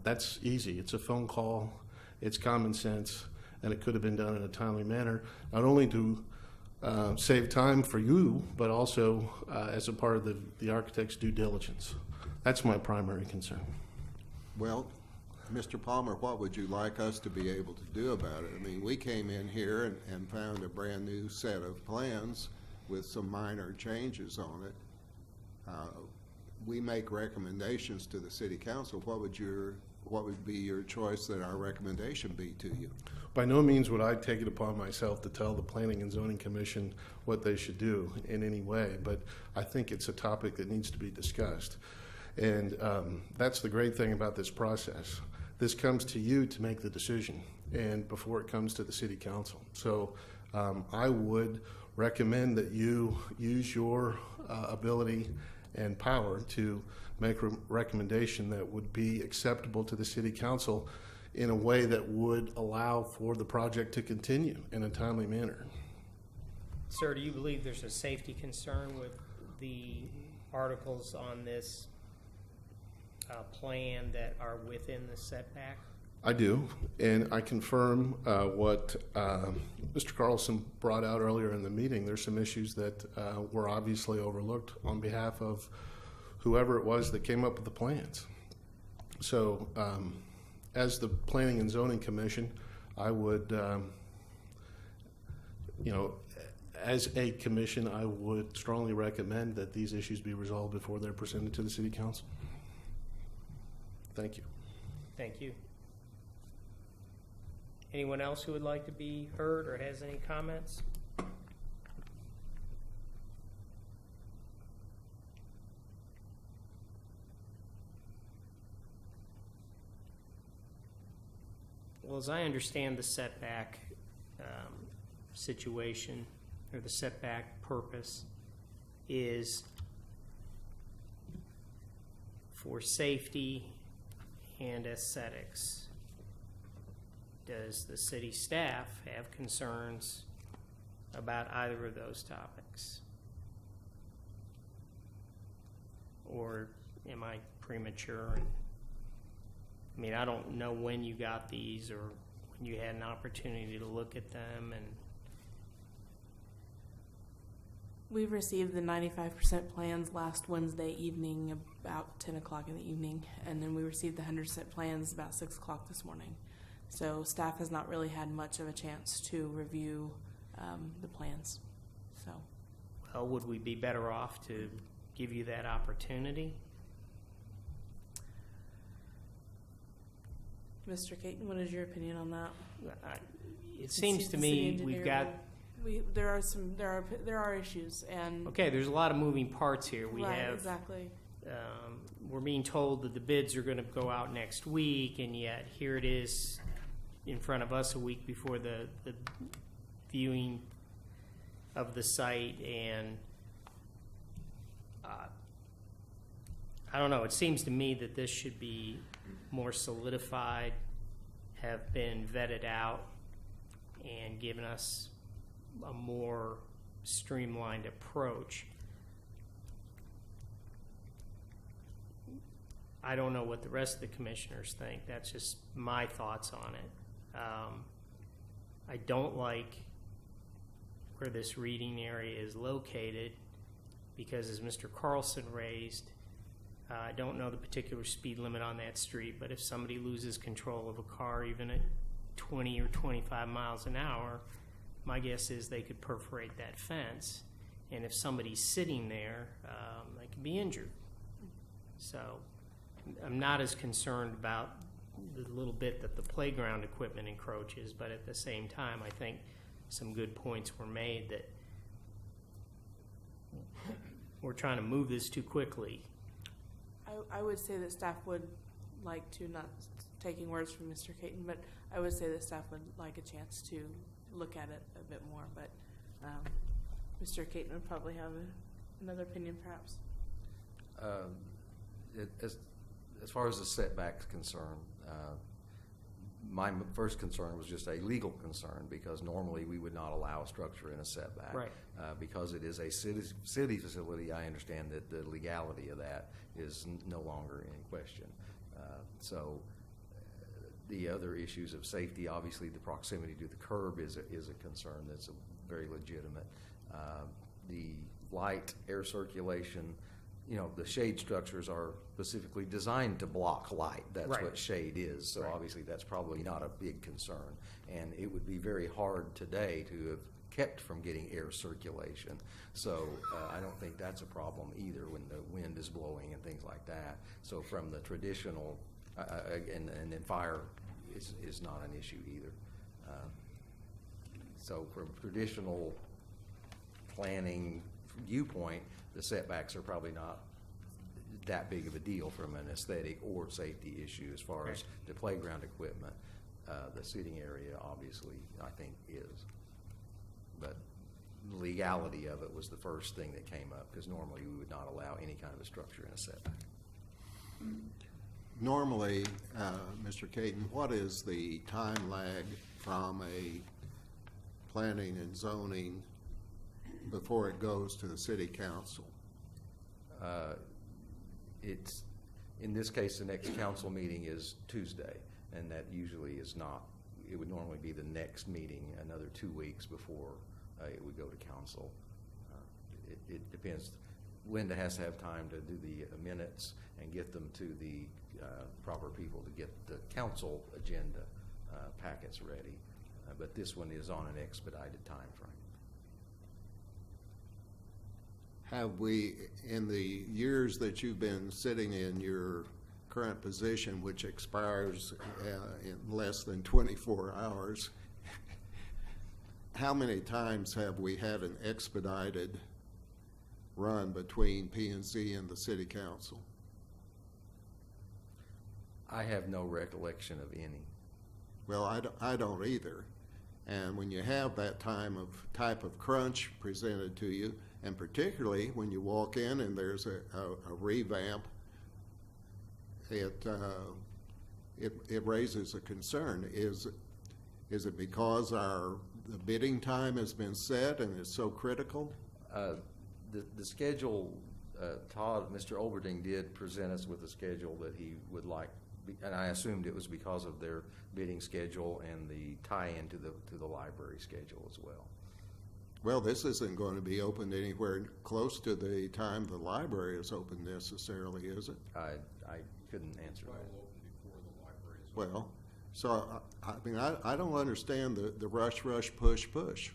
That's easy. It's a phone call. It's common sense, and it could have been done in a timely manner, not only to save time for you, but also as a part of the architect's due diligence. That's my primary concern. Well, Mr. Palmer, what would you like us to be able to do about it? I mean, we came in here and found a brand-new set of plans with some minor changes on it. We make recommendations to the city council. What would be your choice that our recommendation be to you? By no means would I take it upon myself to tell the Planning and Zoning Commission what they should do in any way, but I think it's a topic that needs to be discussed. And that's the great thing about this process. This comes to you to make the decision, and before it comes to the city council. So I would recommend that you use your ability and power to make a recommendation that would be acceptable to the city council in a way that would allow for the project to continue in a timely manner. Sir, do you believe there's a safety concern with the articles on this plan that are within the setback? I do, and I confirm what Mr. Carlson brought out earlier in the meeting. There's some issues that were obviously overlooked on behalf of whoever it was that came up with the plans. So as the Planning and Zoning Commission, I would, as a commission, I would strongly recommend that these issues be resolved before they're presented to the City Council. Thank you. Thank you. Anyone else who would like to be heard or has any comments? Well, as I understand the setback situation, or the setback purpose, is for safety and aesthetics. Does the city staff have concerns about either of those topics? Or am I premature? I mean, I don't know when you got these or when you had an opportunity to look at them. And We've received the 95% plans last Wednesday evening, about 10 o'clock in the evening, and then we received the 100% plans about 6 o'clock this morning. So staff has not really had much of a chance to review the plans. So, well, would we be better off to give you that opportunity? Mr. Caton, what is your opinion on that? It seems to The city me engineer we've got, there are issues, and okay, there's a lot of moving parts here. We right, have, exactly. we're being told that the bids are going to go out next week, and yet here it is in front of us a week before the viewing of the site, and I don't know, it seems to me that this should be more solidified, have been vetted out, and given us a more streamlined approach. I don't know what the rest of the commissioners think. That's just my thoughts on it. I don't like where this reading area is located because, as Mr. Carlson raised, I don't know the particular speed limit on that street, but if somebody loses control of a car even at 20 or 25 miles an hour, my guess is they could perforate that fence. And if somebody's sitting there, they can be injured. So I'm not as concerned about the little bit that the playground equipment encroaches, but at the same time, I think some good points were made that we're trying to move this too quickly. I would say that staff would like to, not taking words from Mr. Caton, but I would say that staff would like a chance to look at it a bit more, but Mr. Caton would probably have another opinion perhaps. As far as the setback's concerned, my first concern was just a legal concern, because normally we would not allow a structure in a setback. Right. Because it is a city facility, I understand that the legality of that is no longer in question. The other issues of safety, obviously the proximity to the curb is a concern that's very legitimate. The light, air circulation, the shade structures are specifically designed to block light. That's Right. what shade is. So Right. obviously that's probably not a big concern. And it would be very hard today to have kept from getting air circulation. So I don't think that's a problem either when the wind is blowing and things like that. So from the traditional, and then fire is not an issue either. So from traditional planning viewpoint, the setbacks are probably not that big of a deal from an aesthetic or safety issue as far as the playground equipment. The sitting area, obviously, I think is. But the legality of it was the first thing that came up, because normally we would not allow any kind of a structure in a setback. Normally, Mr. Caton, what is the time lag from a planning and zoning before it goes to the city council? It's, in this case, the next council meeting is Tuesday, and that usually is not, it would normally be the next meeting, another 2 weeks before it would go to council. It depends. Linda has to have time to do the minutes and get them to the proper people to get the council agenda packets ready. But this one is on an expedited time frame. Have we, in the years that you've been sitting in your current position, which expires in less than 24 hours, how many times have we had an expedited run between P&Z and the city council? I have no recollection of any. Well, I don't either. And when you have that type of crunch presented to you, and particularly when you walk in and there's a revamp, it raises a concern. Is it because the bidding time has been set and it's so critical? The schedule, Mr. Olberding did present us with a schedule that he would like, and I assumed it was because of their bidding schedule and the tie-in to the library schedule as well. Well, this isn't going to be opened anywhere close to the time the library is open necessarily, is it? I couldn't answer that. Well, so I mean, I don't understand the rush, push.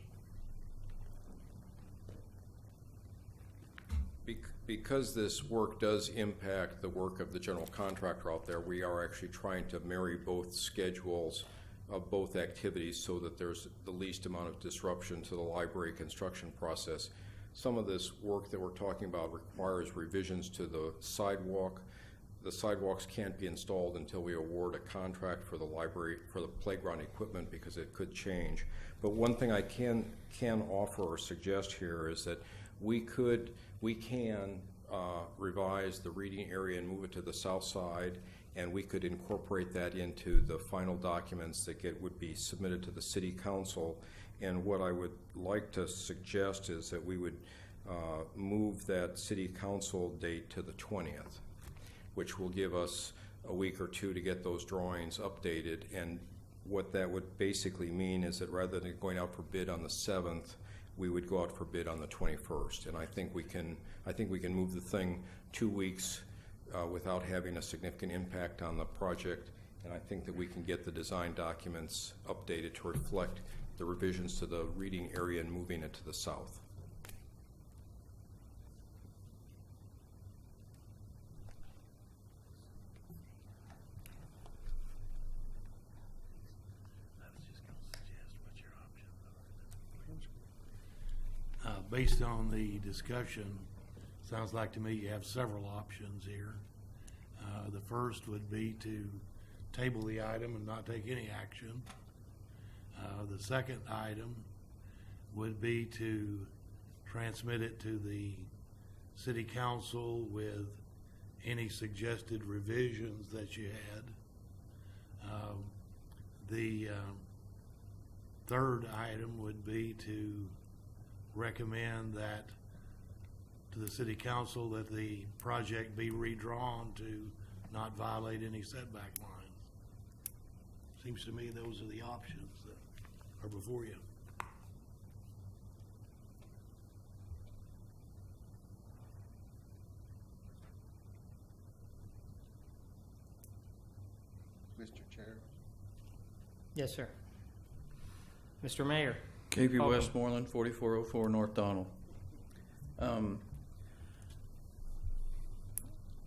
Because this work does impact the work of the general contractor out there, we are actually trying to marry both schedules of both activities so that there's the least amount of disruption to the library construction process. Some of this work that we're talking about requires revisions to the sidewalk. The sidewalks can't be installed until we award a contract for the library, for the playground equipment, because it could change. But one thing I can offer or suggest here is that we can revise the reading area and move it to the south side, and we could incorporate that into the final documents that would be submitted to the city council. And what I would like to suggest is that we would move that city council date to the 20th, which will give us a week or two to get those drawings updated. And what that would basically mean is that rather than going out for bid on the 7th, we would go out for bid on the 21st. And I think we can move the thing 2 weeks without having a significant impact on the project. And I think that we can get the design documents updated to reflect the revisions to the reading area and moving it to the south. based on the discussion, sounds like to me you have several options here. The first would be to table the item and not take any action. The second item would be to transmit it to the city council with any suggested revisions that you had. The third item would be to recommend that to the city council that the project be redrawn to not violate any setback lines. Seems to me those are the options that are before you. Mr. Chair? Yes, sir. Mr. Mayor? KP Welcome. Westmoreland, 4404 North Donald.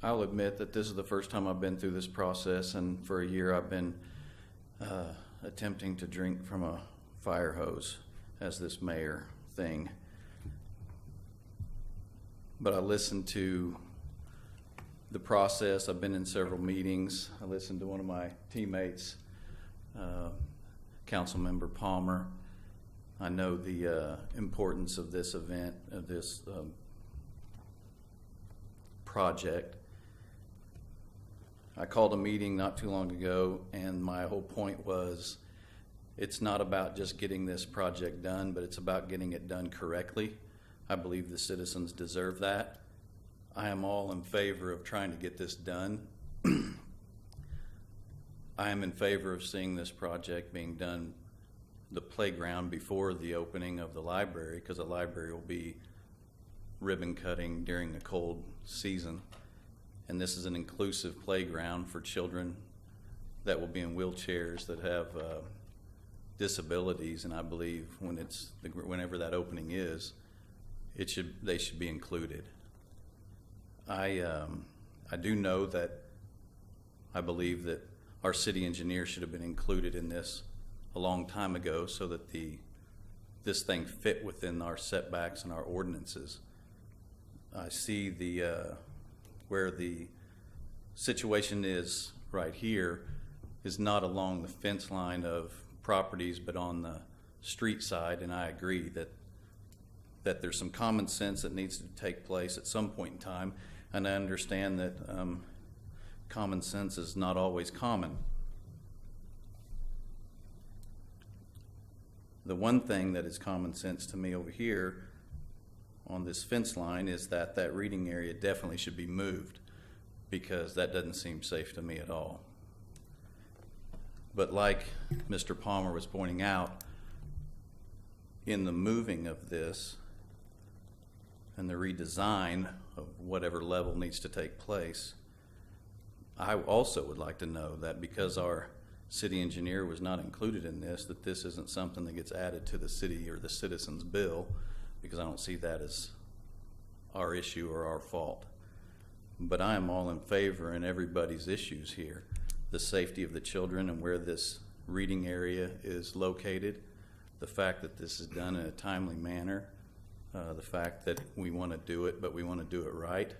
I'll admit that this is the first time I've been through this process, and for a year I've been attempting to drink from a fire hose as this mayor thing. But I listened to the process. I've been in several meetings. I listened to one of my teammates, Councilmember Palmer. I know the importance of this event, of this project. I called a meeting not too long ago, and my whole point was it's not about just getting this project done, but it's about getting it done correctly. I believe the citizens deserve that. I am all in favor of trying to get this done. I am in favor of seeing this project being done, the playground, before the opening of the library, because the library will be ribbon cutting during the cold season. And this is an inclusive playground for children that will be in wheelchairs, that have disabilities, and I believe whenever that opening is, they should be included. I do know that I believe that our city engineer should have been included in this a long time ago, so that this thing fit within our setbacks and our ordinances. I see where the situation is right here is not along the fence line of properties, but on the street side, and I agree that there's some common sense that needs to take place at some point in time, and I understand that common sense is not always common. The one thing that is common sense to me over here on this fence line is that reading area definitely should be moved, because that doesn't seem safe to me at all. But like Mr. Palmer was pointing out, in the moving of this and the redesign of whatever level needs to take place, I also would like to know that because our city engineer was not included in this, that this isn't something that gets added to the city or the citizens' bill, because I don't see that as our issue or our fault. But I am all in favor in everybody's issues here. The safety of the children and where this reading area is located, the fact that this is done in a timely manner, the fact that we want to do it, but we want to do it right,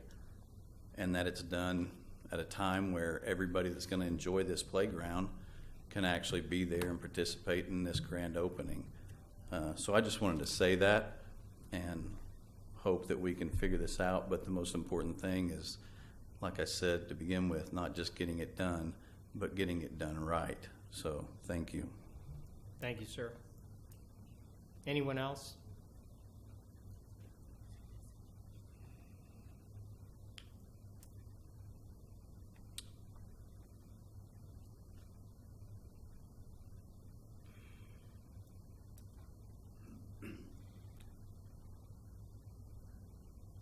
and that it's done at a time where everybody that's going to enjoy this playground can actually be there and participate in this grand opening. So I just wanted to say that and hope that we can figure this out. But the most important thing is, like I said to begin with, not just getting it done, but getting it done right. So thank you. Thank you, sir. Anyone else?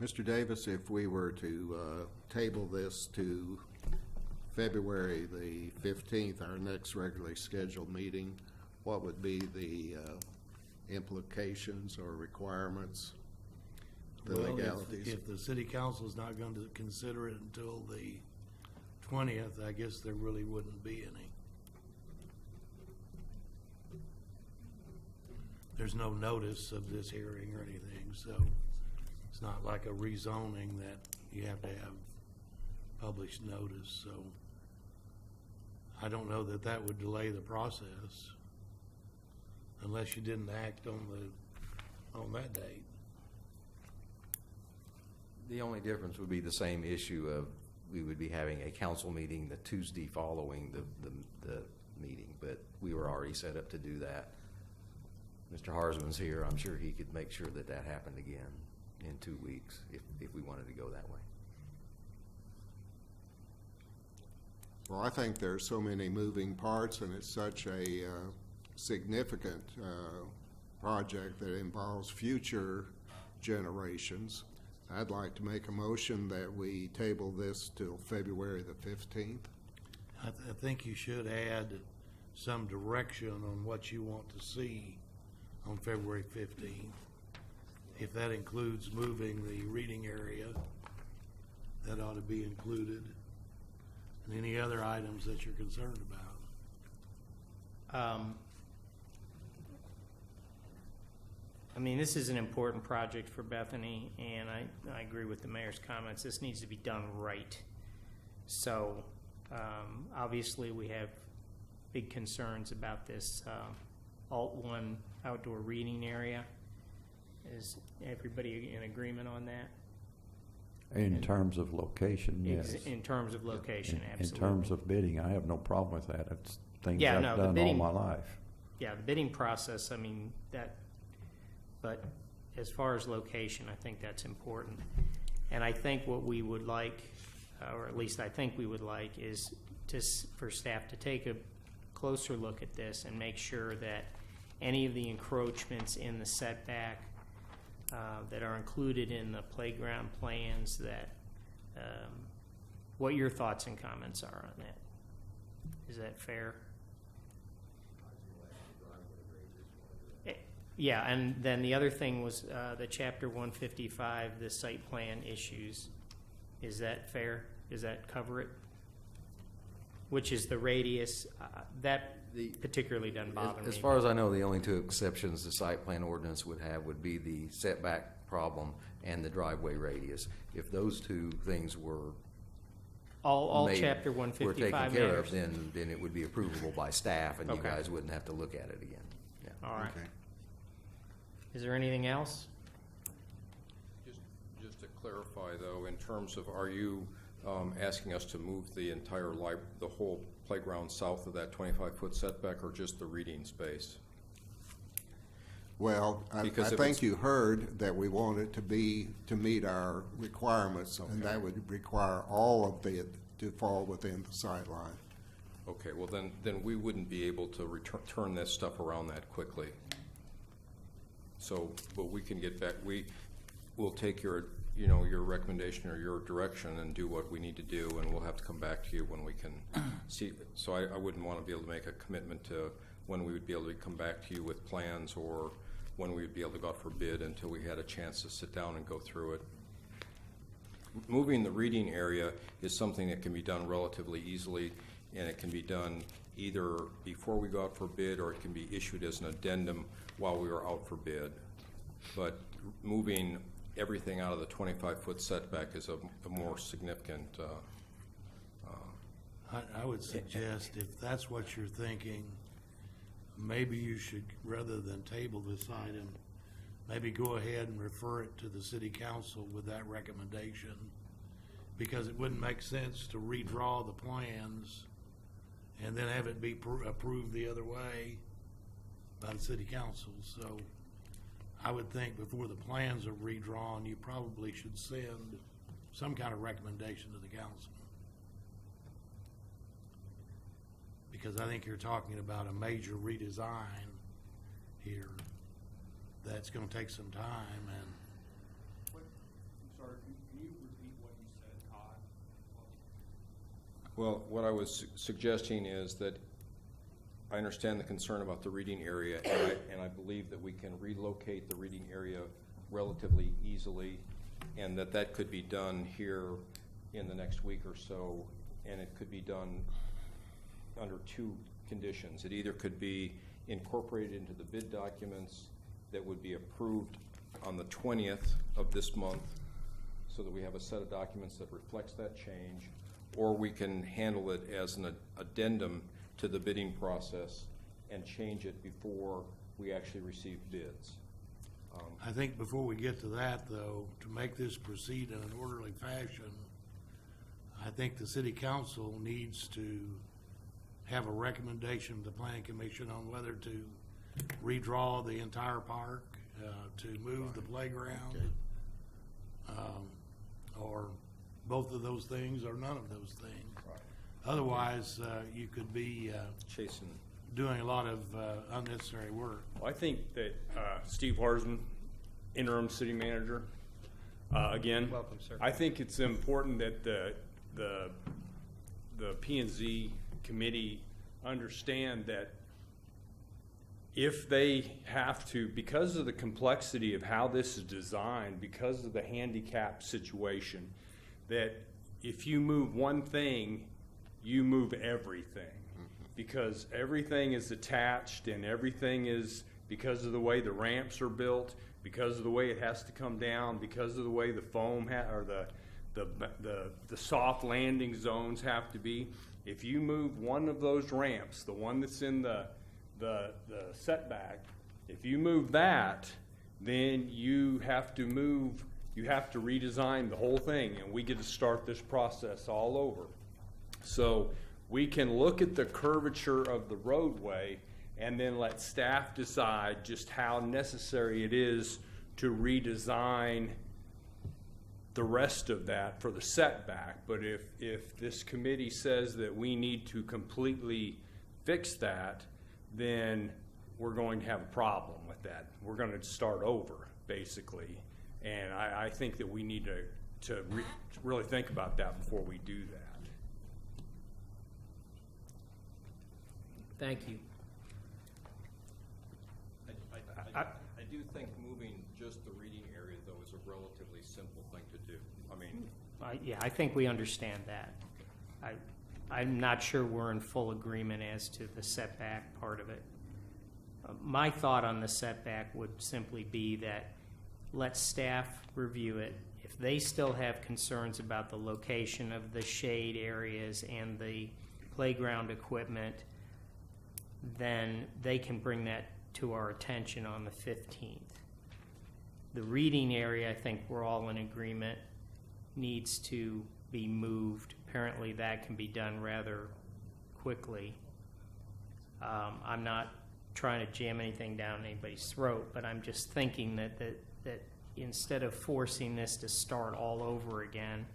Mr. Davis, if we were to table this to February the 15th, our next regularly scheduled meeting, what would be the implications or requirements, the Well, legalities? if the city council is not going to consider it until the 20th, I guess there really wouldn't be any. there's no notice of this hearing or anything, so it's not like a rezoning that you have to have published notice, so I don't know that that would delay the process unless you didn't act on that date. The only difference would be the same issue of we would be having a council meeting the Tuesday following the meeting, but we were already set up to do that. Mr. Harsman's here. I'm sure he could make sure that that happened again in 2 weeks if we wanted to go that way. Well, I think there's so many moving parts, and it's such a significant project that involves future generations. I'd like to make a motion that we table this till February the 15th. I think you should add some direction on what you want to see on February 15th. If that includes moving the reading area, that ought to be included. And any other items that you're concerned about. I mean, this is an important project for Bethany, and I agree with the mayor's comments. This needs to be done right. So, obviously, we have big concerns about this Alt 1 outdoor reading area. Is everybody in agreement on that? In terms of location, yes. In terms of location, In absolutely. terms of bidding, I have no problem with that. It's things Yeah, I've no, the done all bidding- my life. Yeah, the bidding process, I mean, but as far as location, I think that's important. And I think what we would like, or at least I think we would like, is for staff to take a closer look at this and make sure that any of the encroachments in the setback that are included in the playground plans, that what your thoughts and comments are on that. Is that fair? Yeah, and then the other thing was the Chapter 155, the site plan issues. Is that fair? Does that cover it? Which is the radius. That particularly doesn't bother me. As far as I know, the only two exceptions the site plan ordinance would have would be the setback problem and the driveway radius. If those two things were all made- Chapter were 155 taken care of, matters. then it would be approvable by staff, and you Okay. guys wouldn't have to look at it again. Yeah. All right. Okay. Is there anything else? Just to clarify, though, in terms of, are you asking us to move the entire the whole playground south of that 25-foot setback, or just the reading space? Well, I Because if think it's- you heard that we want it to meet our requirements, and Okay. that would require all of it to fall within the sight line. Okay, well, then we wouldn't be able to turn this stuff around that quickly. So, but we can get back, we'll take your recommendation or your direction and do what we need to do, and we'll have to come back to you when we can see. So I wouldn't want to be able to make a commitment to when we would be able to come back to you with plans, or when we would be able to go out for bid until we had a chance to sit down and go through it. Moving the reading area is something that can be done relatively easily, and it can be done either before we go out for bid, or it can be issued as an addendum while we are out for bid. But moving everything out of the 25-foot setback is a more significant. I would suggest, if that's what you're thinking, maybe you should, rather than table this item, maybe go ahead and refer it to the city council with that recommendation, because it wouldn't make sense to redraw the plans and then have it be approved the other way by the city council. So I would think before the plans are redrawn, you probably should send some kind of recommendation to the council. Because I think you're talking about a major redesign here that's gonna take some time, and I'm sorry, can you repeat what you said, Todd? Well, what I was suggesting is that I understand the concern about the reading area, and I believe that we can relocate the reading area relatively easily, and that could be done here in the next week or so, and it could be done under two conditions. It either could be incorporated into the bid documents that would be approved on the 20th of this month, so that we have a set of documents that reflects that change, or we can handle it as an addendum to the bidding process and change it before we actually receive bids. I think before we get to that, though, to make this proceed in an orderly fashion, I think the city council needs to have a recommendation to the planning commission on whether to redraw the entire park, to move the playground, or both of those things, or none of those things. Otherwise, you could be Chasing. doing a lot of unnecessary work. Well, I think that Steve Harsman, interim city manager, again. Welcome, sir. I think it's important that the P&Z committee understand that if they have to, because of the complexity of how this is designed, because of the handicap situation, that if you move one thing, you move everything. Because everything is attached, and everything is, because of the way the ramps are built, because of the way it has to come down, because of the way the foam or the soft landing zones have to be. If you move one of those ramps, the one that's in the setback, if you move that, then you have to redesign the whole thing, and we get to start this process all over. So we can look at the curvature of the roadway and then let staff decide just how necessary it is to redesign the rest of that for the setback. But if this committee says that we need to completely fix that, then we're going to have a problem with that. We're going to start over, basically. And I think that we need to really think about that before we do that. Thank you. I do think moving just the reading area, though, is a relatively simple thing to do. I mean, Yeah, I think we understand that. I'm not sure we're in full agreement as to the setback part of it. My thought on the setback would simply be that let staff review it. If they still have concerns about the location of the shade areas and the playground equipment, then they can bring that to our attention on the 15th. The reading area, I think we're all in agreement, needs to be moved. Apparently that can be done rather quickly. I'm not trying to jam anything down anybody's throat, but I'm just thinking that instead of forcing this to start all over again,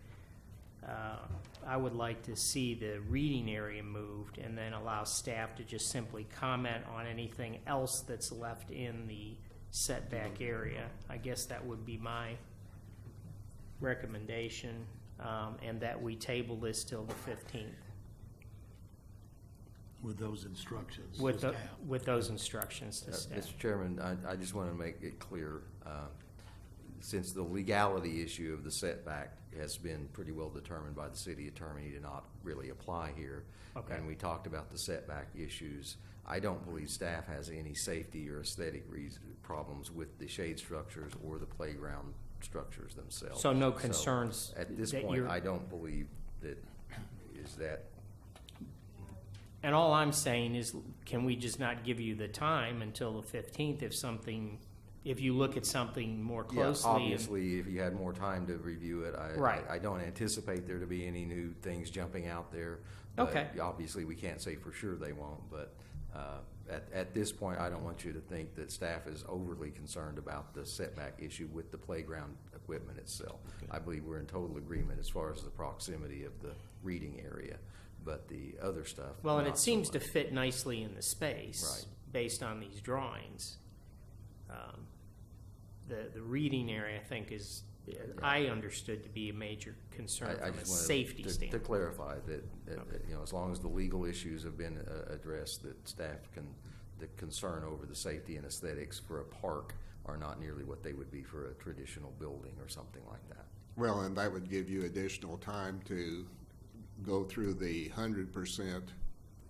I would like to see the reading area moved and then allow staff to just simply comment on anything else that's left in the setback area. I guess that would be my recommendation, and that we table this till the 15th. With those instructions. With to staff. those instructions to staff. Mr. Chairman, I just want to make it clear, since the legality issue of the setback has been pretty well determined by the city attorney to not really apply here, Okay. and we talked about the setback issues, I don't believe staff has any safety or aesthetic problems with the shade structures or the playground structures themselves. So no concerns At this that point, you're- I don't believe that is that. And all I'm saying is, can we just not give you the time until the 15th if you look at something more closely? Yeah, obviously, if you had more time to review it, Right. I don't anticipate there to be any new things jumping out there. But Okay. obviously, we can't say for sure they won't, but at this point, I don't want you to think that staff is overly concerned about the setback issue with the playground equipment itself. I believe we're in total agreement as far as the proximity of the reading area, but the other stuff. Well, and not it so seems to much. fit nicely in the space. Right. Based on these drawings. The reading area, I think, is, I understood to be a major concern I from a just wanted safety to standpoint. clarify that, as long as the legal issues have been addressed, that staff the concern over the safety and aesthetics for a park are not nearly what they would be for a traditional building or something like that. Well, and that would give you additional time to go through the 100%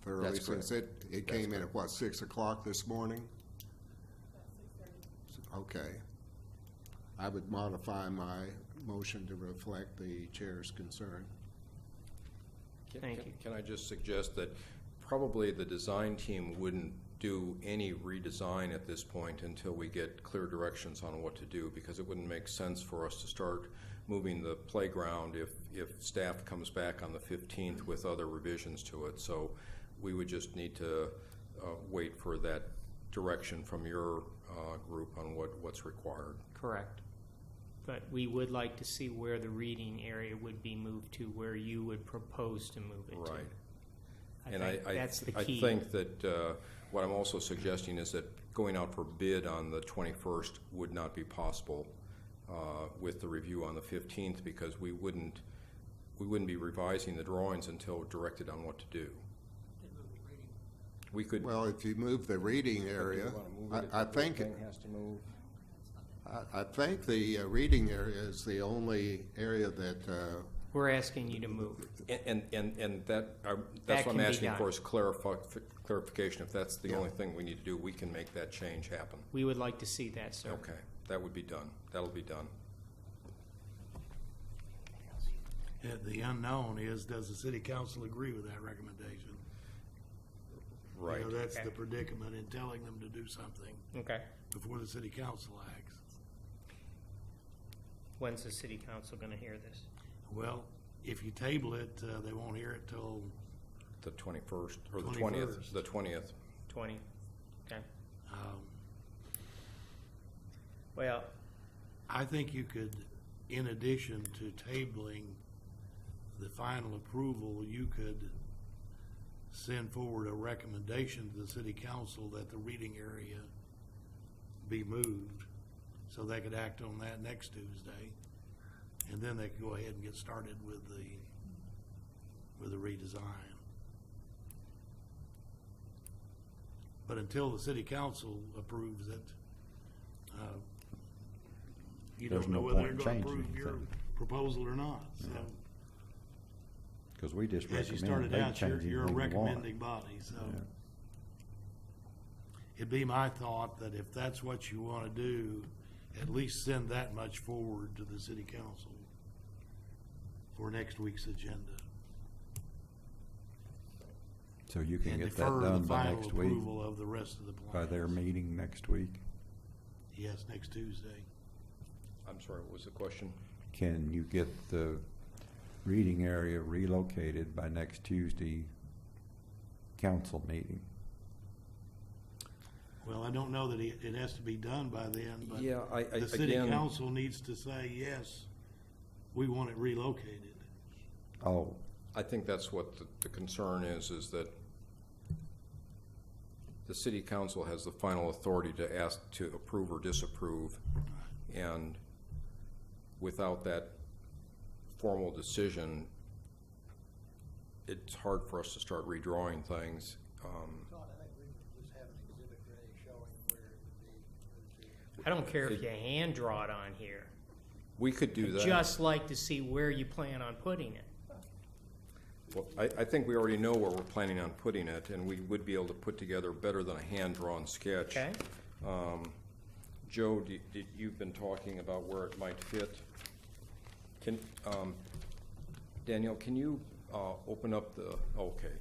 thoroughly, That's correct. since it came in at, what, 6 o'clock this morning? Okay. I would modify my motion to reflect the chair's concern. Thank you. Can I just suggest that probably the design team wouldn't do any redesign at this point until we get clear directions on what to do, because it wouldn't make sense for us to start moving the playground if staff comes back on the 15th with other revisions to it. So we would just need to wait for that direction from your group on what's required. Correct. But we would like to see where the reading area would be moved to, where you would propose to move it to. Right. I And think that's the I key. think that what I'm also suggesting is that going out for bid on the 21st would not be possible with the review on the 15th, because we wouldn't be revising the drawings until directed on what to do. We could. Well, if you move the reading area, I think, has to move. I think the reading area is the only area that, We're asking you to move. And that's That what I'm can be asking done. for is clarification. If that's the Yeah. only thing we need to do, we can make that change happen. We would like to see that, sir. Okay, that would be done. That'll be done. The unknown is, does the city council agree with that recommendation? Right. You know, that's Okay. the predicament in telling them to do something Okay. before the city council acts. When's the city council going to hear this? Well, if you table it, they won't hear it till, The 21st, or the 21st. 20th, the 20th. 20? Okay. um, Well, I think you could, in addition to tabling the final approval, you could send forward a recommendation to the city council that the reading area be moved, so they could act on that next Tuesday. And then they could go ahead and get started with the redesign. But until the city council approves it, you There's don't know no whether they're point gonna changing approve your anything. proposal or not, so. Because we just As you recommend started they out, change you're a anything we want. recommending body, so. Yeah. It'd be my thought that if that's what you wanna do, at least send that much forward to the city council for next week's agenda. So you can And get that defer the done by final next week, approval of the rest of the plans. by their meeting next week? Yes, next Tuesday. I'm sorry, what was the question? Can you get the reading area relocated by next Tuesday council meeting? Well, I don't know that it has to be done by then, but Yeah, the city again, council needs to say, yes, we want it relocated. Oh, I think that's what the concern is that the city council has the final authority to ask to approve or disapprove, and without that formal decision, it's hard for us to start redrawing things. Todd, I think we would just have an exhibit ready showing where it would be moved to. I don't care if you hand draw it on here. We could do that. Just like to see where you plan on putting it. Well, I think we already know where we're planning on putting it, and we would be able to put together better than a hand-drawn sketch. Okay? Joe, you've been talking about where it might fit. Can, Danielle, can you open up the, okay.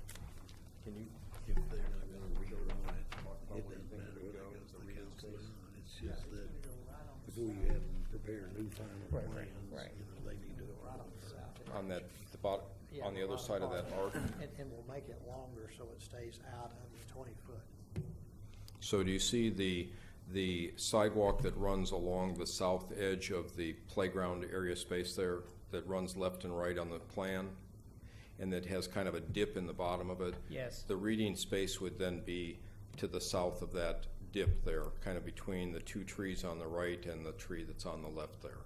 Can you? If they're not gonna redraw it, it doesn't matter what it goes to the council. It's just that before you have them prepare new final plans, right. you know, they need to. On that, on the other side of that arc? And we'll make it longer so it stays out of the 20-foot. So do you see the sidewalk that runs along the south edge of the playground area space there, that runs left and right on the plan, and that has kind of a dip in the bottom of it? Yes. The reading space would then be to the south of that dip there, kind of between the two trees on the right and the tree that's on the left there.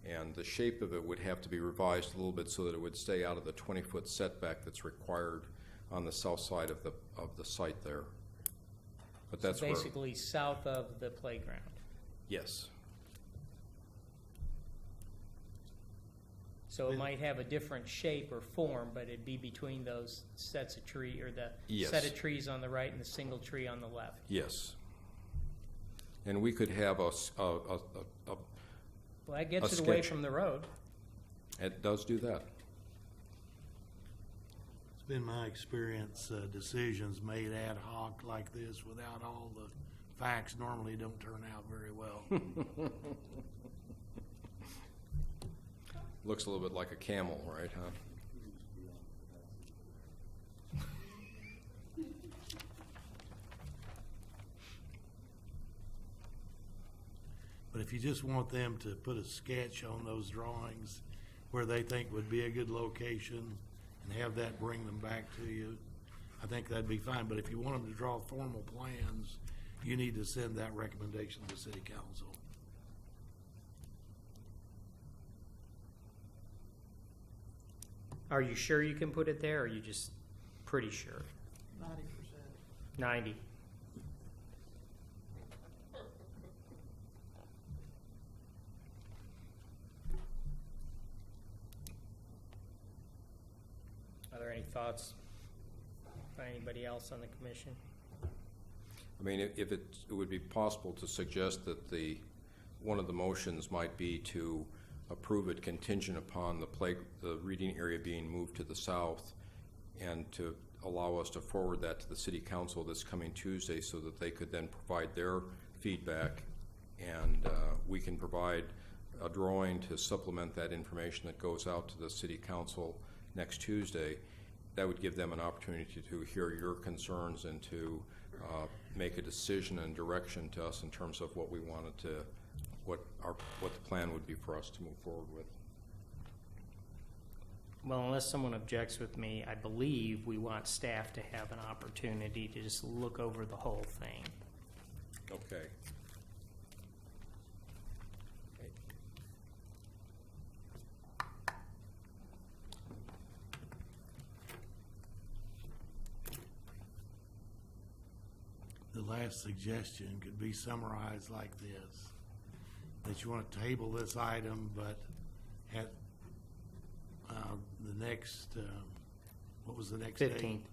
And the shape of it would have to be revised a little bit so that it would stay out of the 20-foot setback that's required on the south side of the site there. But that's where, Basically south of the playground. yes. So it might have a different shape or form, but it'd be between those sets of tree, or the Yes. set of trees on the right and the single tree on the left. Yes. And we could have Well, that gets A it away sketch. from the road. it does do that. It's been my experience, decisions made ad hoc like this without all the facts normally don't turn out very well. Looks a little bit like a camel, right, huh? But if you just want them to put a sketch on those drawings where they think would be a good location and have that bring them back to you, I think that'd be fine. But if you want them to draw formal plans, you need to send that recommendation to the city council. Are you sure you can put it there, or are you just pretty sure? 90%. 90. Are there any thoughts by anybody else on the commission? I mean, if it would be possible to suggest that one of the motions might be to approve it contingent upon the reading area being moved to the south, and to allow us to forward that to the city council this coming Tuesday so that they could then provide their feedback, and we can provide a drawing to supplement that information that goes out to the city council next Tuesday. That would give them an opportunity to hear your concerns and to make a decision and direction to us in terms of what we wanted to, what the plan would be for us to move forward with. Well, unless someone objects with me, I believe we want staff to have an opportunity to just look over the whole thing. Okay. The last suggestion could be summarized like this, that you want to table this item, but at the next, what was the next date? 15th.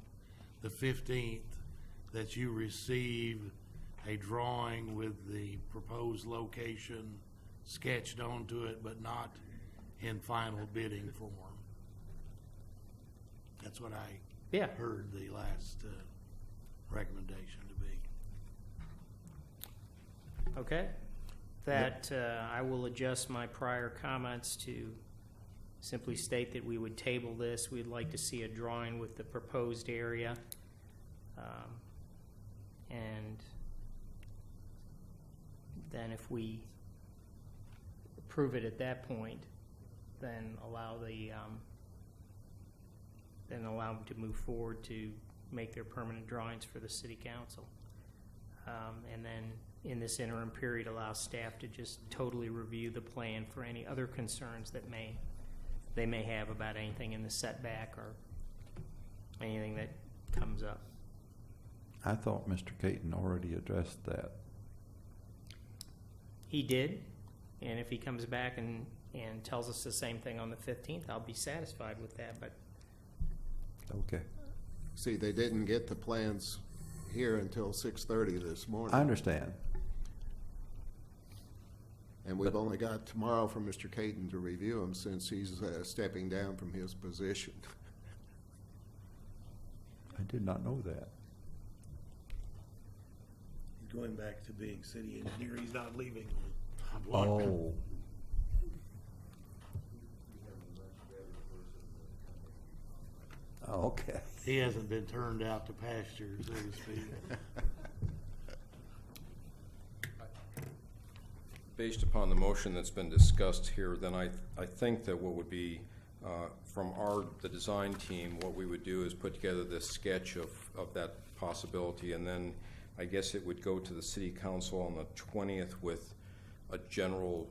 The 15th, that you receive a drawing with the proposed location sketched onto it, but not in final bidding form. That's what I heard the last recommendation to be. Okay. That I will adjust my prior comments to simply state that we would table this. We'd like to see a drawing with the proposed area. And then if we approve it at that point, then allow them to move forward to make their permanent drawings for the city council. And then in this interim period, allow staff to just totally review the plan for any other concerns that they may have about anything in the setback or anything that comes up. I thought Mr. Caton already addressed that. He did, and if he comes back and tells us the same thing on the 15th, I'll be satisfied with that, but Okay. See, they didn't get the plans here until 6:30 this morning. I understand. And we've only got tomorrow for Mr. Caton to review them since he's stepping down from his position. I did not know that. He's going back to being city engineer. He's not leaving on block. Oh. Okay. He hasn't been turned out to pasture, so to speak. Based upon the motion that's been discussed here, then I think that what would be, from the design team, what we would do is put together this sketch of that possibility, and then I guess it would go to the city council on the 20th with a general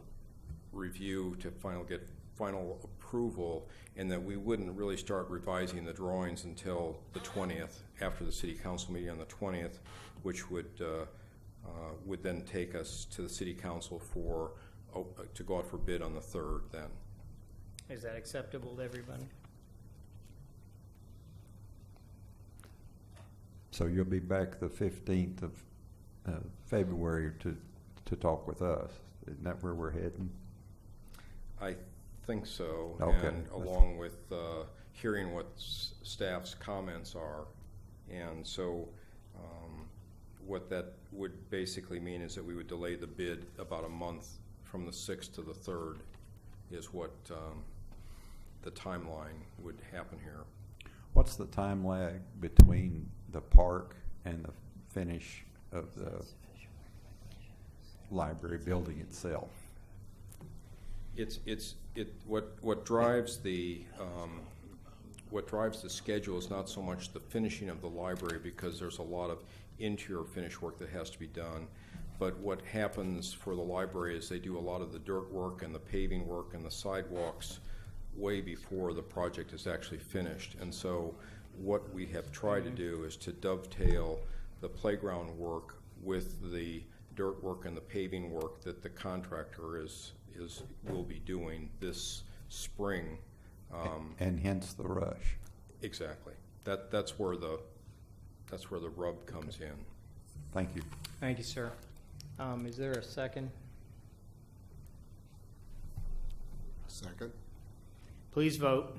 review to get final approval, and that we wouldn't really start revising the drawings until the 20th, after the city council meeting on the 20th, which would then take us to the city council to go out for bid on the 3rd then. is that acceptable to everybody? So you'll be back the 15th of February to to talk with us. Isn't that where we're heading? I think so. Okay. And along with hearing what staff's comments are. And so what that would basically mean is that we would delay the bid about a month from the 6th to the 3rd is what the timeline would happen here. What's the time lag between the park and the finish of the library building itself? What drives the schedule is not so much the finishing of the library, because there's a lot of interior finish work that has to be done. But what happens for the library is they do a lot of the dirt work and the paving work and the sidewalks way before the project is actually finished. And so what we have tried to do is to dovetail the playground work with the dirt work and the paving work that the contractor will be doing this spring. And hence the rush. Exactly. That's where the rub comes in. Thank you. Thank you, sir. Is there a second? Second. Please vote.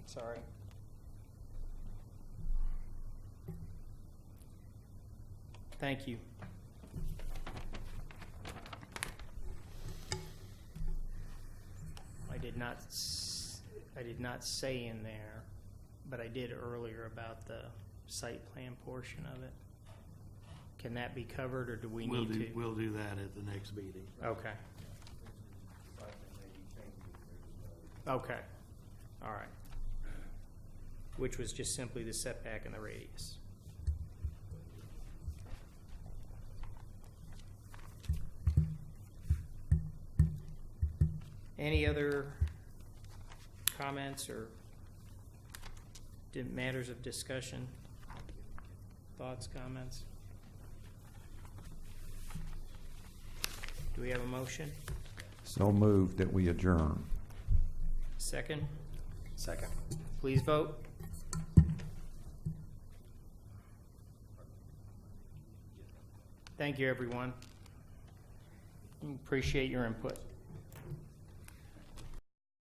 Sorry. Thank you. I did not say in there, but I did earlier about the site plan portion of it. Can that be covered, or do we need to? We'll do that at the next meeting. Okay. Okay. All right. Which was just simply the setback and the radius. Any other comments or matters of discussion? Thoughts, comments? Do we have a motion? So moved that we adjourn. Second? Second. Please vote. Thank you, everyone. Appreciate your input.